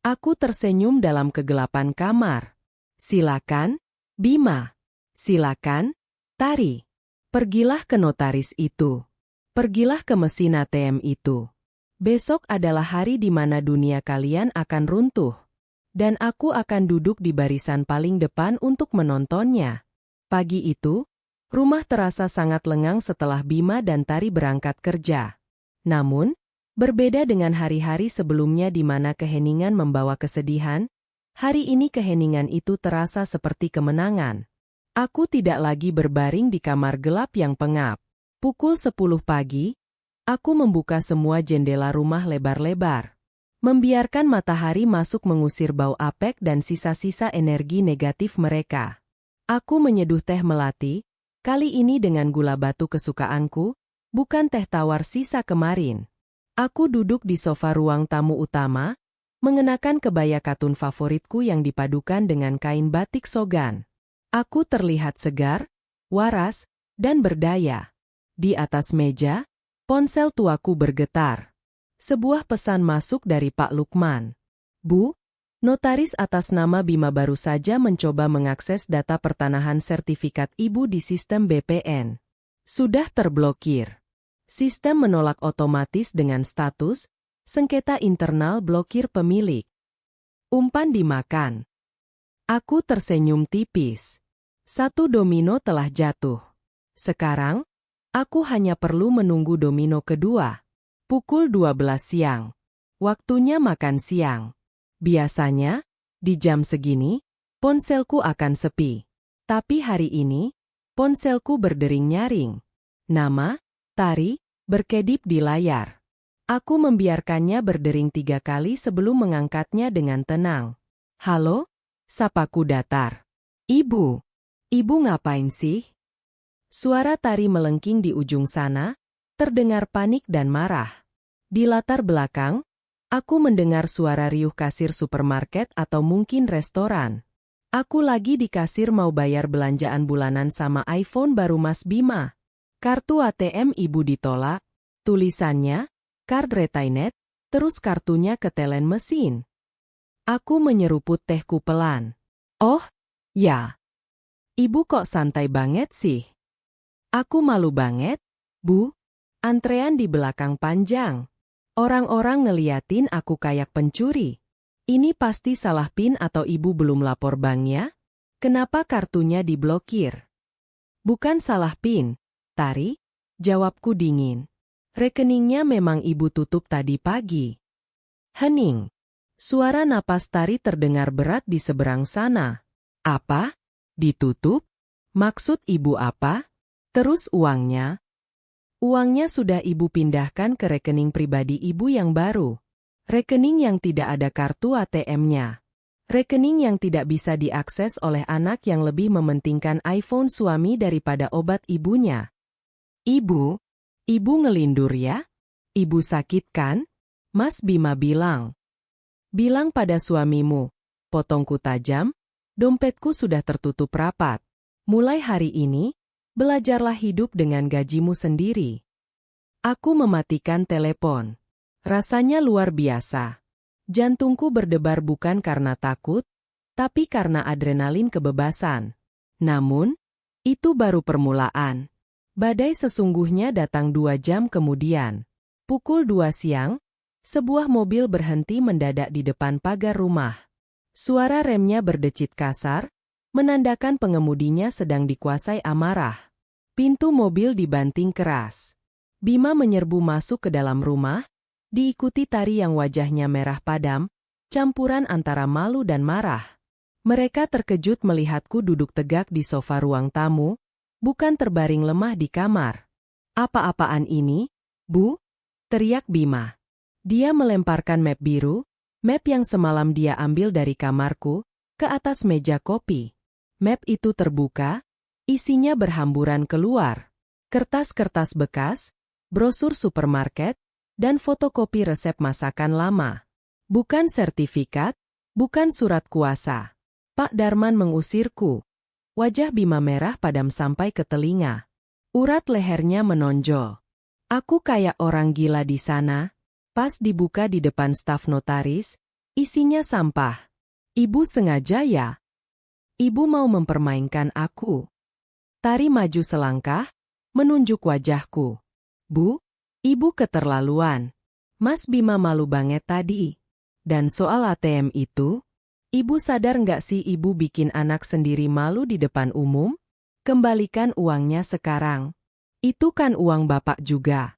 Aku tersenyum dalam kegelapan kamar. Silakan, Bima. Silakan, Tari. Pergilah ke notaris itu. Pergilah ke mesin ATM itu. Besok adalah hari di mana dunia kalian akan runtuh. Dan aku akan duduk di barisan paling depan untuk menontonnya. Pagi itu, rumah terasa sangat lengang setelah Bima dan Tari berangkat kerja. Namun, berbeda dengan hari-hari sebelumnya di mana keheningan membawa kesedihan, hari ini keheningan itu terasa seperti kemenangan. Aku tidak lagi berbaring di kamar gelap yang pengap. Pukul 10 pagi, aku membuka semua jendela rumah lebar-lebar. Membiarkan matahari masuk mengusir bau apek dan sisa-sisa energi negatif mereka. Aku menyeduh teh melati, kali ini dengan gula batu kesukaanku, bukan teh tawar sisa kemarin. Aku duduk di sofa ruang tamu utama, mengenakan kebaya katun favoritku yang dipadukan dengan kain batik sogan. Aku terlihat segar, waras, dan berdaya. Di atas meja, ponsel tuaku bergetar. Sebuah pesan masuk dari Pak Lukman. Bu, notaris atas nama Bima baru saja mencoba mengakses data pertanahan sertifikat Ibu di sistem BPN. Sudah terblokir. Sistem menolak otomatis dengan status, sengketa internal blokir pemilik. Umpan dimakan. Aku tersenyum tipis. Satu domino telah jatuh. Sekarang, aku hanya perlu menunggu domino kedua. Pukul 12 siang. Waktunya makan siang. Biasanya, di jam segini, ponselku akan sepi. Tapi hari ini, ponselku berdering nyaring. Nama, Tari, berkedip di layar. Aku membiarkannya berdering 3 kali sebelum mengangkatnya dengan tenang. Halo? Sapaku datar. Ibu. Ibu ngapain sih? Suara Tari melengking di ujung sana, terdengar panik dan marah. Di latar belakang, aku mendengar suara riuh kasir supermarket atau mungkin restoran. Aku lagi di kasir mau bayar belanjaan bulanan sama iPhone baru Mas Bima. Kartu ATM ibu ditolak, tulisannya, card retained, terus kartunya ketelen mesin. Aku menyeruput tehku pelan. Oh, ya. Ibu kok santai banget sih? Aku malu banget, Bu. Antrean di belakang panjang. Orang-orang ngeliatin aku kayak pencuri. Ini pasti salah PIN atau ibu belum lapor banknya? Kenapa kartunya diblokir? Bukan salah PIN, Tari. Jawabku dingin. Rekeningnya memang ibu tutup tadi pagi. Hening. Suara napas Tari terdengar berat di seberang sana. Apa? Ditutup? Maksud ibu apa? Terus uangnya? Uangnya sudah ibu pindahkan ke rekening pribadi ibu yang baru. Rekening yang tidak ada kartu ATM-nya. Rekening yang tidak bisa diakses oleh anak yang lebih mementingkan iPhone suami daripada obat ibunya. Ibu? Ibu ngelindur ya? Ibu sakit kan? Mas Bima bilang. Bilang pada suamimu. Potongku tajam, dompetku sudah tertutup rapat. Mulai hari ini, belajarlah hidup dengan gajimu sendiri. Aku mematikan telepon. Rasanya luar biasa. Jantungku berdebar bukan karena takut, tapi karena adrenalin kebebasan. Namun, itu baru permulaan. Badai sesungguhnya datang 2 jam kemudian. Pukul 2 siang, sebuah mobil berhenti mendadak di depan pagar rumah. Suara remnya berdecit kasar, menandakan pengemudinya sedang dikuasai amarah. Pintu mobil dibanting keras. Bima menyerbu masuk ke dalam rumah, diikuti Tari yang wajahnya merah padam, campuran antara malu dan marah. Mereka terkejut melihatku duduk tegak di sofa ruang tamu, bukan terbaring lemah di kamar. Apa-apaan ini, Bu? Teriak Bima. Dia melemparkan map biru, map yang semalam dia ambil dari kamarku, ke atas meja kopi. Map itu terbuka, isinya berhamburan keluar. Kertas-kertas bekas, brosur supermarket, dan fotokopi resep masakan lama. Bukan sertifikat, bukan surat kuasa. Pak Darman mengusirku. Wajah Bima merah padam sampai ke telinga. Urat lehernya menonjol. Aku kayak orang gila di sana. Pas dibuka di depan staf notaris, Isinya sampah. Ibu sengaja ya? Ibu mau mempermainkan aku. Tari maju selangkah, menunjuk wajahku. Bu, ibu keterlaluan. Mas Bima malu banget tadi. Dan soal ATM itu, ibu sadar nggak sih ibu bikin anak sendiri malu di depan umum? Kembalikan uangnya sekarang. Itu kan uang bapak juga.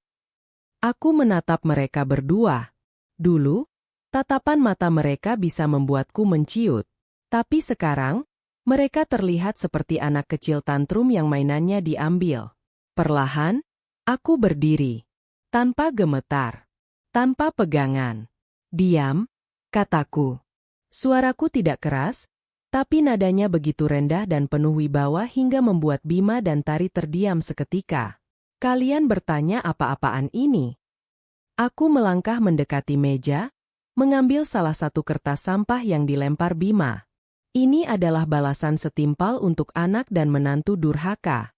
Aku menatap mereka berdua. Dulu, tatapan mata mereka bisa membuatku menciut. Tapi sekarang, mereka terlihat seperti anak kecil tantrum yang mainannya diambil. Perlahan, aku berdiri. Tanpa gemetar. Tanpa pegangan. Diam, kataku. Suaraku tidak keras, tapi nadanya begitu rendah dan penuh wibawa hingga membuat Bima dan Tari terdiam seketika. Kalian bertanya apa-apaan ini? Aku melangkah mendekati meja, mengambil salah satu kertas sampah yang dilempar Bima. Ini adalah balasan setimpal untuk anak dan menantu durhaka.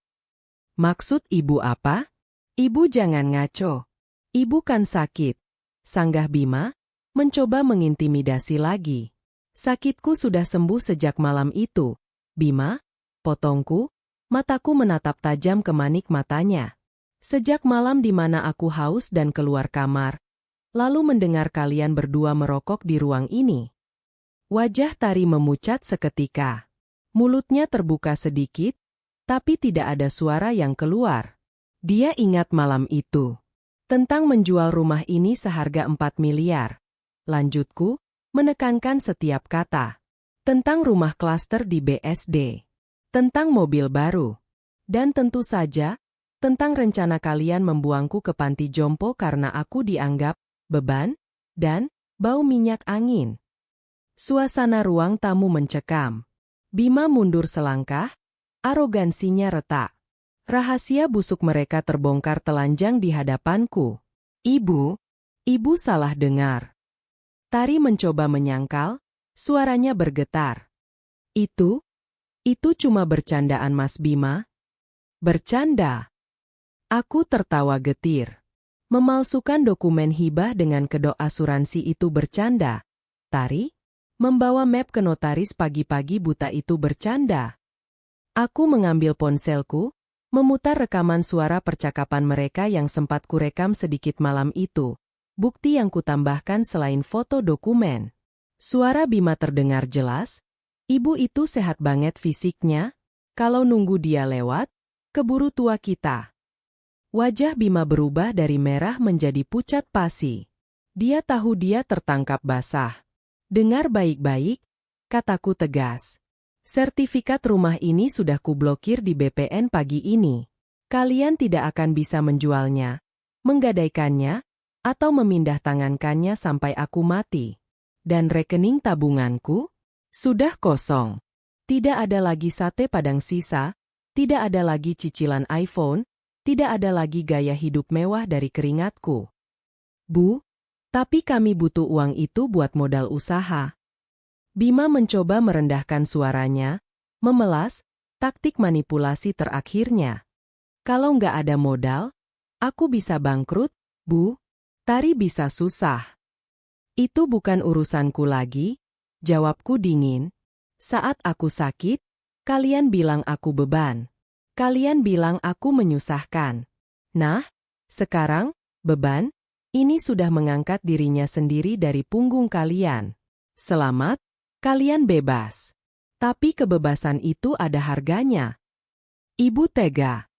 Maksud ibu apa? Ibu jangan ngaco. Ibu kan sakit. Sanggah Bima, mencoba mengintimidasi lagi. Sakitku sudah sembuh sejak malam itu. Bima, potongku, mataku menatap tajam ke manik matanya. Sejak malam di mana aku haus dan keluar kamar, lalu mendengar kalian berdua merokok di ruang ini. Wajah Tari memucat seketika. Mulutnya terbuka sedikit, tapi tidak ada suara yang keluar. Dia ingat malam itu. Tentang menjual rumah ini seharga 4 miliar. Lanjutku, menekankan setiap kata. Tentang rumah klaster di BSD. Tentang mobil baru. Dan tentu saja, tentang rencana kalian membuangku ke panti jompo karena aku dianggap beban dan bau minyak angin. Suasana ruang tamu mencekam. Bima mundur selangkah, arogansinya retak. Rahasia busuk mereka terbongkar telanjang di hadapanku. Ibu salah dengar. Tari mencoba menyangkal, suaranya bergetar. Itu cuma bercandaan Mas Bima. Bercanda. Aku tertawa getir. Memalsukan dokumen hibah dengan kedok asuransi itu bercanda. Tari? Membawa map ke notaris pagi-pagi buta itu bercanda. Aku mengambil ponselku, memutar rekaman suara percakapan mereka yang sempat kurekam sedikit malam itu. Bukti yang kutambahkan selain foto dokumen. Suara Bima terdengar jelas. Ibu itu sehat banget fisiknya. Kalau nunggu dia lewat, keburu tua kita. Wajah Bima berubah dari merah menjadi pucat pasi. Dia tahu dia tertangkap basah. Dengar baik-baik, kataku tegas. Sertifikat rumah ini sudah kublokir di BPN pagi ini. Kalian tidak akan bisa menjualnya, menggadaikannya, atau memindah tangankannya sampai aku mati. Dan rekening tabunganku sudah kosong. Tidak ada lagi sate padang sisa, tidak ada lagi cicilan iPhone, tidak ada lagi gaya hidup mewah dari keringatku. Bu, tapi kami butuh uang itu buat modal usaha. Bima mencoba merendahkan suaranya, memelas, taktik manipulasi terakhirnya. Kalau nggak ada modal, aku bisa bangkrut, Bu. Tari bisa susah. Itu bukan urusanku lagi, jawabku dingin. Saat aku sakit, kalian bilang aku beban. Kalian bilang aku menyusahkan. Nah, sekarang, beban, ini sudah mengangkat dirinya sendiri dari punggung kalian. Selamat, kalian bebas. Tapi kebebasan itu ada harganya. Ibu tega.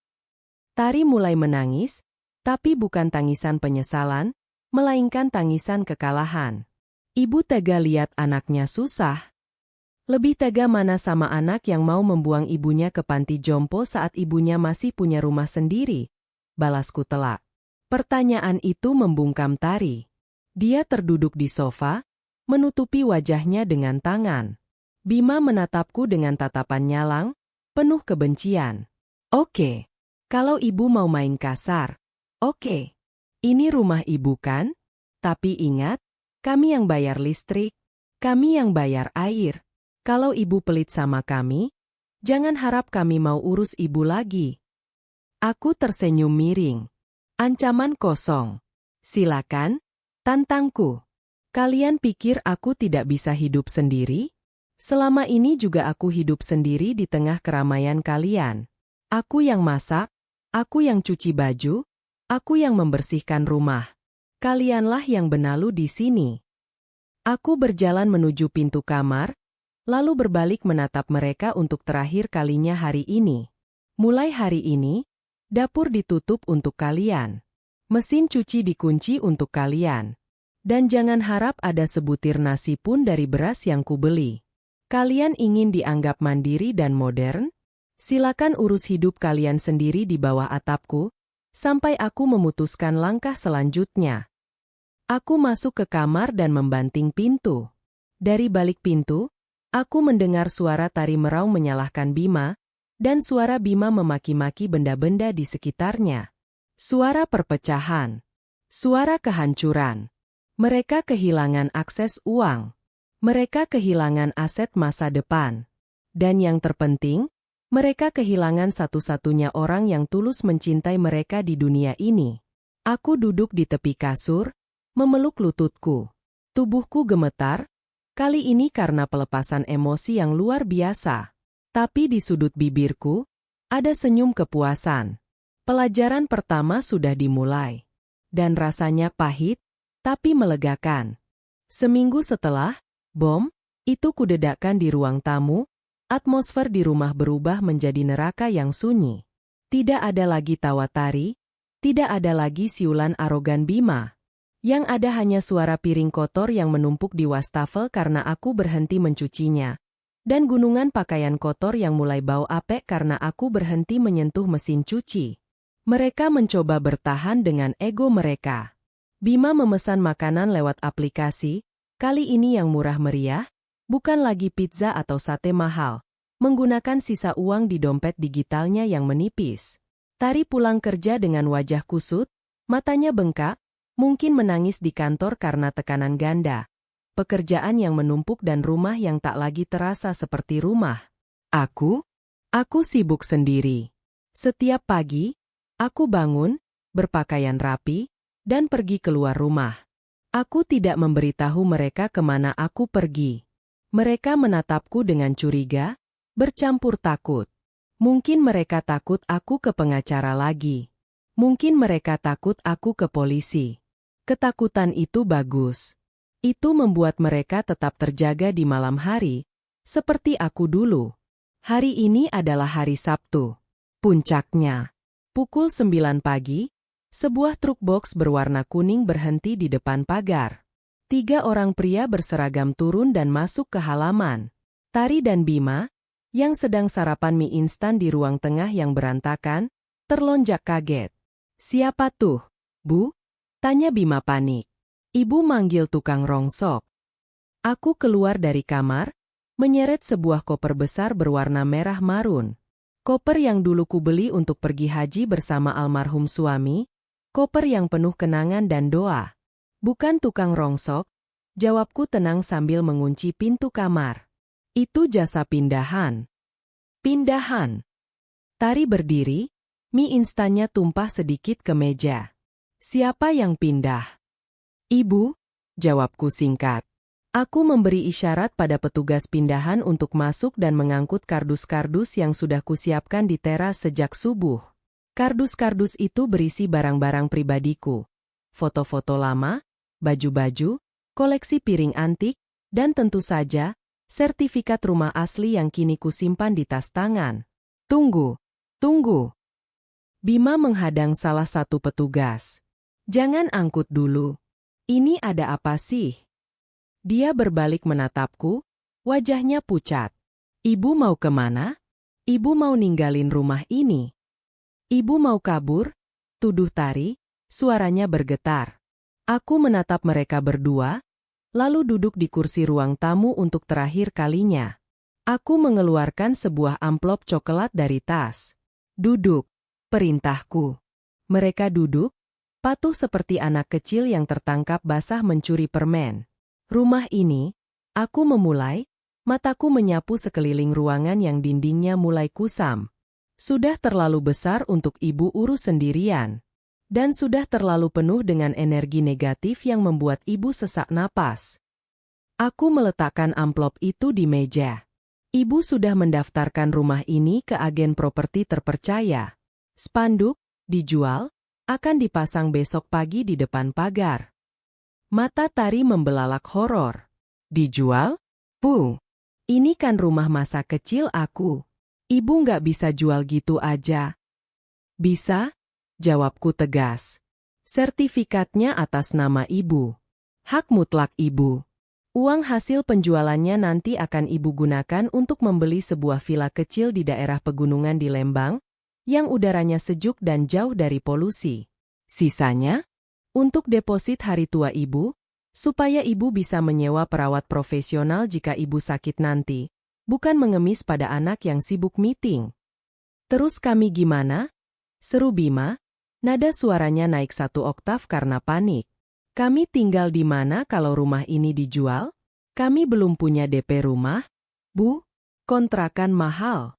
Tari mulai menangis, tapi bukan tangisan penyesalan, melainkan tangisan kekalahan. Ibu tega lihat anaknya susah. Lebih tega mana sama anak yang mau membuang ibunya ke panti jompo saat ibunya masih punya rumah sendiri? Balasku telak. Pertanyaan itu membungkam Tari. Dia terduduk di sofa, menutupi wajahnya dengan tangan. Bima menatapku dengan tatapan nyalang, penuh kebencian. Oke, kalau ibu mau main kasar, oke. Ini rumah ibu kan? Tapi ingat, kami yang bayar listrik, kami yang bayar air. Kalau ibu pelit sama kami, jangan harap kami mau urus ibu lagi. Aku tersenyum miring. Ancaman kosong. Silakan, tantangku. Kalian pikir aku tidak bisa hidup sendiri? Selama ini juga aku hidup sendiri di tengah keramaian kalian. Aku yang masak, aku yang cuci baju, aku yang membersihkan rumah. Kalianlah yang benalu di sini. Aku berjalan menuju pintu kamar, lalu berbalik menatap mereka untuk terakhir kalinya hari ini. Mulai hari ini, dapur ditutup untuk kalian. Mesin cuci dikunci untuk kalian. Dan jangan harap ada sebutir nasi pun dari beras yang kubeli. Kalian ingin dianggap mandiri dan modern? Silakan urus hidup kalian sendiri di bawah atapku, sampai aku memutuskan langkah selanjutnya. Aku masuk ke kamar dan membanting pintu. Dari balik pintu, aku mendengar suara Tari meraung menyalahkan Bima, dan suara Bima memaki-maki benda-benda di sekitarnya. Suara perpecahan. Suara kehancuran. Mereka kehilangan akses uang. Mereka kehilangan aset masa depan. Dan yang terpenting, mereka kehilangan satu-satunya orang yang tulus mencintai mereka di dunia ini. Aku duduk di tepi kasur, memeluk lututku. Tubuhku gemetar, kali ini karena pelepasan emosi yang luar biasa. Tapi di sudut bibirku, ada senyum kepuasan. Pelajaran pertama sudah dimulai. Dan rasanya pahit, tapi melegakan. Seminggu setelah, bom, itu kudedakkan di ruang tamu, atmosfer di rumah berubah menjadi neraka yang sunyi. Tidak ada lagi tawa Tari, tidak ada lagi siulan arogan Bima. Yang ada hanya suara piring kotor yang menumpuk di wastafel karena aku berhenti mencucinya. Dan gunungan pakaian kotor yang mulai bau apek karena aku berhenti menyentuh mesin cuci. Mereka mencoba bertahan dengan ego mereka. Bima memesan makanan lewat aplikasi, kali ini yang murah meriah, bukan lagi pizza atau sate mahal, menggunakan sisa uang di dompet digitalnya yang menipis. Tari pulang kerja dengan wajah kusut, matanya bengkak, mungkin menangis di kantor karena tekanan ganda. Pekerjaan yang menumpuk dan rumah yang tak lagi terasa seperti rumah. Aku sibuk sendiri. Setiap pagi, aku bangun, berpakaian rapi, dan pergi keluar rumah. Aku tidak memberitahu mereka kemana aku pergi. Mereka menatapku dengan curiga, bercampur takut. Mungkin mereka takut aku ke pengacara lagi. Mungkin mereka takut aku ke polisi. Ketakutan itu bagus. Itu membuat mereka tetap terjaga di malam hari, seperti aku dulu. Hari ini adalah hari Sabtu. Puncaknya. Pukul 9 pagi, sebuah truk box berwarna kuning berhenti di depan pagar. 3 orang pria berseragam turun dan masuk ke halaman. Tari dan Bima, yang sedang sarapan mie instan di ruang tengah yang berantakan, terlonjak kaget. "Siapa tuh, Bu?" tanya Bima panik. "Ibu manggil tukang rongsok." Aku keluar dari kamar, menyeret sebuah koper besar berwarna merah marun. Koper yang dulu kubeli untuk pergi haji bersama almarhum suami, koper yang penuh kenangan dan doa. "Bukan tukang rongsok," jawabku tenang sambil mengunci pintu kamar. "Itu jasa pindahan." "Pindahan?" Tari berdiri, mie instannya tumpah sedikit ke meja. "Siapa yang pindah?" "Ibu," jawabku singkat. Aku memberi isyarat pada petugas pindahan untuk masuk dan mengangkut kardus-kardus yang sudah kusiapkan di teras sejak subuh. Kardus-kardus itu berisi barang-barang pribadiku. Foto-foto lama, baju-baju, koleksi piring antik, dan tentu saja, sertifikat rumah asli yang kini kusimpan di tas tangan. "Tunggu, tunggu." Bima menghadang salah satu petugas. "Jangan angkut dulu. Ini ada apa sih?" Dia berbalik menatapku, wajahnya pucat. "Ibu mau kemana? Ibu mau ninggalin rumah ini? Ibu mau kabur?" tuduh Tari, suaranya bergetar. Aku menatap mereka berdua, lalu duduk di kursi ruang tamu untuk terakhir kalinya. Aku mengeluarkan sebuah amplop coklat dari tas. "Duduk," perintahku. Mereka duduk, patuh seperti anak kecil yang tertangkap basah mencuri permen. Rumah ini, aku memulai, mataku menyapu sekeliling ruangan yang dindingnya mulai kusam. Sudah terlalu besar untuk ibu urus sendirian. Dan sudah terlalu penuh dengan energi negatif yang membuat ibu sesak napas. Aku meletakkan amplop itu di meja. Ibu sudah mendaftarkan rumah ini ke agen properti terpercaya. Spanduk, dijual, akan dipasang besok pagi di depan pagar. Mata Tari membelalak horor. Dijual? Puh, ini kan rumah masa kecil aku. Ibu nggak bisa jual gitu aja. Bisa? Jawabku tegas. Sertifikatnya atas nama ibu. Hak mutlak ibu. Uang hasil penjualannya nanti akan ibu gunakan untuk membeli sebuah villa kecil di daerah pegunungan di Lembang, yang udaranya sejuk dan jauh dari polusi. Sisanya, untuk deposit hari tua ibu, supaya ibu bisa menyewa perawat profesional jika ibu sakit nanti, bukan mengemis pada anak yang sibuk meeting. Terus kami gimana? Seru Bima. Nada suaranya naik 1 oktav karena panik. Kami tinggal di mana kalau rumah ini dijual? Kami belum punya DP rumah, Bu. Kontrakan mahal.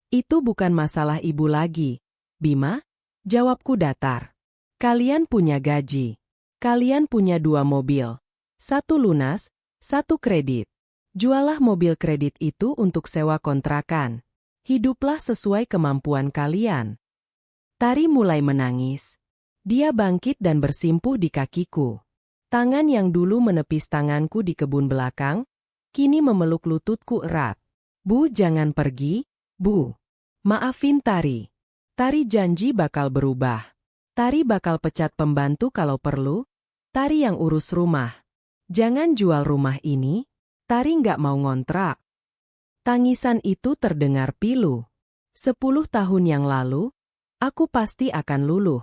Itu bukan masalah ibu lagi, Bima. Jawabku datar. Kalian punya gaji. Kalian punya 2 mobil. 1 lunas, 1 kredit. Jualah mobil kredit itu untuk sewa kontrakan. Hiduplah sesuai kemampuan kalian. Tari mulai menangis. Dia bangkit dan bersimpuh di kakiku. Tangan yang dulu menepis tanganku di kebun belakang, kini memeluk lututku erat. Bu, jangan pergi, Bu. Maafin Tari. Tari janji bakal berubah. Tari bakal pecat pembantu kalau perlu. Tari yang urus rumah. Jangan jual rumah ini. Tari nggak mau ngontrak. Tangisan itu terdengar pilu. 10 tahun yang lalu, aku pasti akan luluh.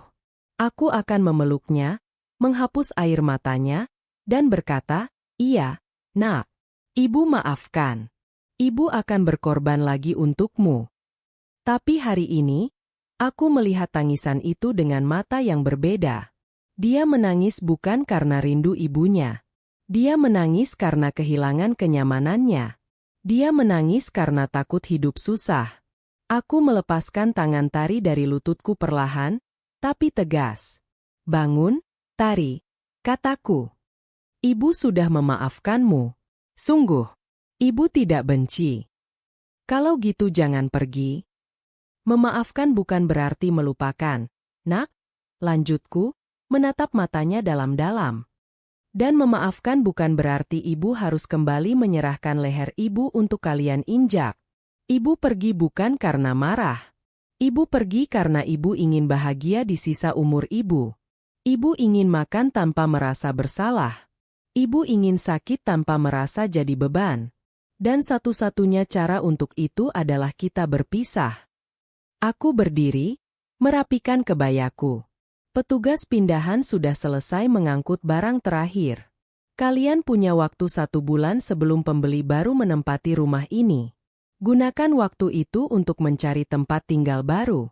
Aku akan memeluknya, menghapus air matanya, dan berkata, iya, Nak. Ibu maafkan. Ibu akan berkorban lagi untukmu. Tapi hari ini, aku melihat tangisan itu dengan mata yang berbeda. Dia menangis bukan karena rindu ibunya. Dia menangis karena kehilangan kenyamanannya. Dia menangis karena takut hidup susah. Aku melepaskan tangan Tari dari lututku perlahan, tapi tegas. Bangun, Tari, kataku. Ibu sudah memaafkanmu. Sungguh, ibu tidak benci. Kalau gitu jangan pergi. Memaafkan bukan berarti melupakan, Nak, lanjutku, menatap matanya dalam-dalam. Dan memaafkan bukan berarti ibu harus kembali menyerahkan leher ibu untuk kalian injak. Ibu pergi bukan karena marah. Ibu pergi karena ibu ingin bahagia di sisa umur ibu. Ibu ingin makan tanpa merasa bersalah. Ibu ingin sakit tanpa merasa jadi beban. Dan satu-satunya cara untuk itu adalah kita berpisah. Aku berdiri, merapikan kebayaku. Petugas pindahan sudah selesai mengangkut barang terakhir. Kalian punya waktu 1 bulan sebelum pembeli baru menempati rumah ini. Gunakan waktu itu untuk mencari tempat tinggal baru.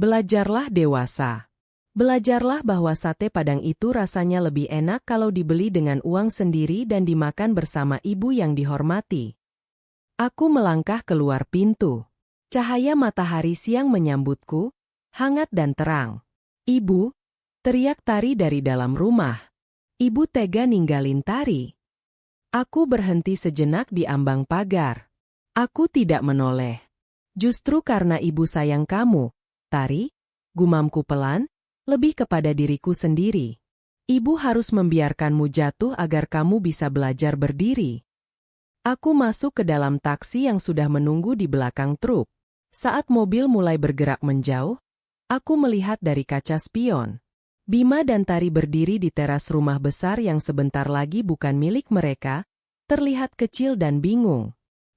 Belajarlah dewasa. Belajarlah bahwa sate Padang itu rasanya lebih enak kalau dibeli dengan uang sendiri dan dimakan bersama ibu yang dihormati. Aku melangkah keluar pintu. Cahaya matahari siang menyambutku, hangat dan terang. Ibu, teriak Tari dari dalam rumah. Ibu tega ninggalin Tari. Aku berhenti sejenak di ambang pagar. Aku tidak menoleh. Justru karena ibu sayang kamu, Tari, gumamku pelan, lebih kepada diriku sendiri. Ibu harus membiarkanmu jatuh agar kamu bisa belajar berdiri. Aku masuk ke dalam taksi yang sudah menunggu di belakang truk. Saat mobil mulai bergerak menjauh, aku melihat dari kaca spion. Bima dan Tari berdiri di teras rumah besar yang sebentar lagi bukan milik mereka, terlihat kecil dan bingung.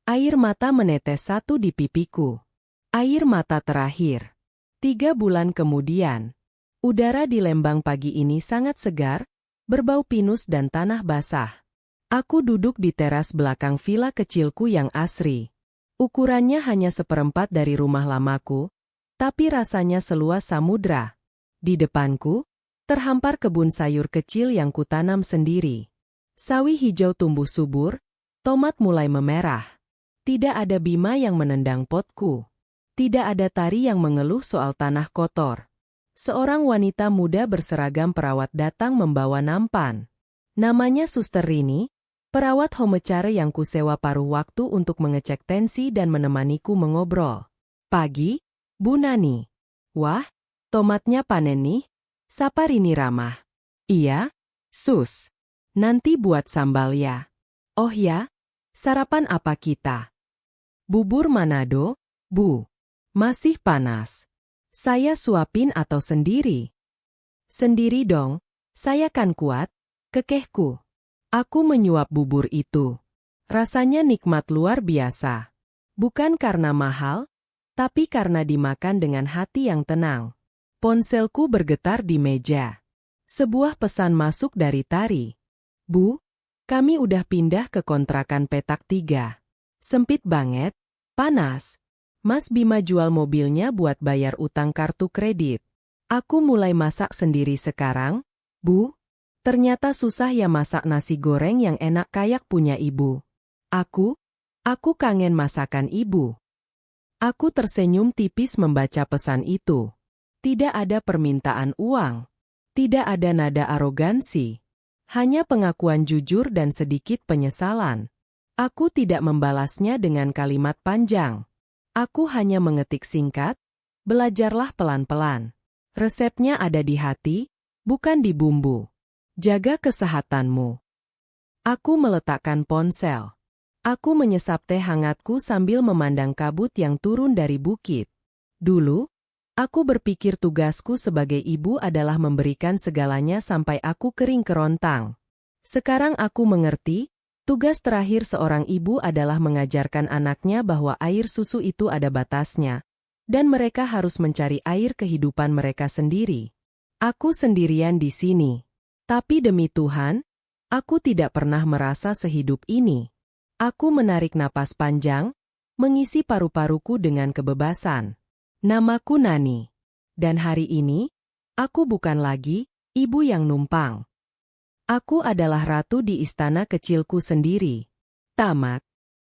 Air mata menetes satu di pipiku. Air mata terakhir. 3 bulan kemudian. Udara di Lembang pagi ini sangat segar, berbau pinus dan tanah basah. Aku duduk di teras belakang villa kecilku yang asri. Ukurannya hanya 1/4 dari rumah lamaku, tapi rasanya seluas samudra. Di depanku, terhampar kebun sayur kecil yang kutanam sendiri. Sawi hijau tumbuh subur, tomat mulai memerah. Tidak ada Bima yang menendang potku. Tidak ada Tari yang mengeluh soal tanah kotor. Seorang wanita muda berseragam perawat datang membawa nampan. Namanya Suster Rini, perawat homecare yang kusewa paruh waktu untuk mengecek tensi dan menemaniku mengobrol. Pagi, Bu Nani. Wah, tomatnya panen nih, sapa Rini ramah. Iya, Sus. Nanti buat sambal ya. Oh ya, sarapan apa kita? Bubur Manado, Bu. Masih panas. Saya suapin atau sendiri? Sendiri dong, saya kan kuat, kekehku. Aku menyuap bubur itu. Rasanya nikmat luar biasa. Bukan karena mahal, tapi karena dimakan dengan hati yang tenang. Ponselku bergetar di meja. Sebuah pesan masuk dari Tari. Bu, kami udah pindah ke kontrakan petak 3. Sempit banget, panas. Mas Bima jual mobilnya buat bayar utang kartu kredit. Aku mulai masak sendiri sekarang, Bu. Ternyata susah ya masak nasi goreng yang enak kayak punya ibu. Aku kangen masakan ibu. Aku tersenyum tipis membaca pesan itu. Tidak ada permintaan uang. Tidak ada nada arogansi. Hanya pengakuan jujur dan sedikit penyesalan. Aku tidak membalasnya dengan kalimat panjang. Aku hanya mengetik singkat, belajarlah pelan-pelan. Resepnya ada di hati, bukan di bumbu. Jaga kesehatanmu. Aku meletakkan ponsel. Aku menyesap teh hangatku sambil memandang kabut yang turun dari bukit. Dulu, aku berpikir tugasku sebagai ibu adalah memberikan segalanya sampai aku kering kerontang. Sekarang aku mengerti, tugas terakhir seorang ibu adalah mengajarkan anaknya bahwa air susu itu ada batasnya, dan mereka harus mencari air kehidupan mereka sendiri. Aku sendirian di sini. Tapi demi Tuhan, aku tidak pernah merasa sehidup ini. Aku menarik napas panjang, mengisi paru-paruku dengan kebebasan. Namaku Nani. Dan hari ini, aku bukan lagi ibu yang numpang. Aku adalah ratu di istana kecilku sendiri. Tamat.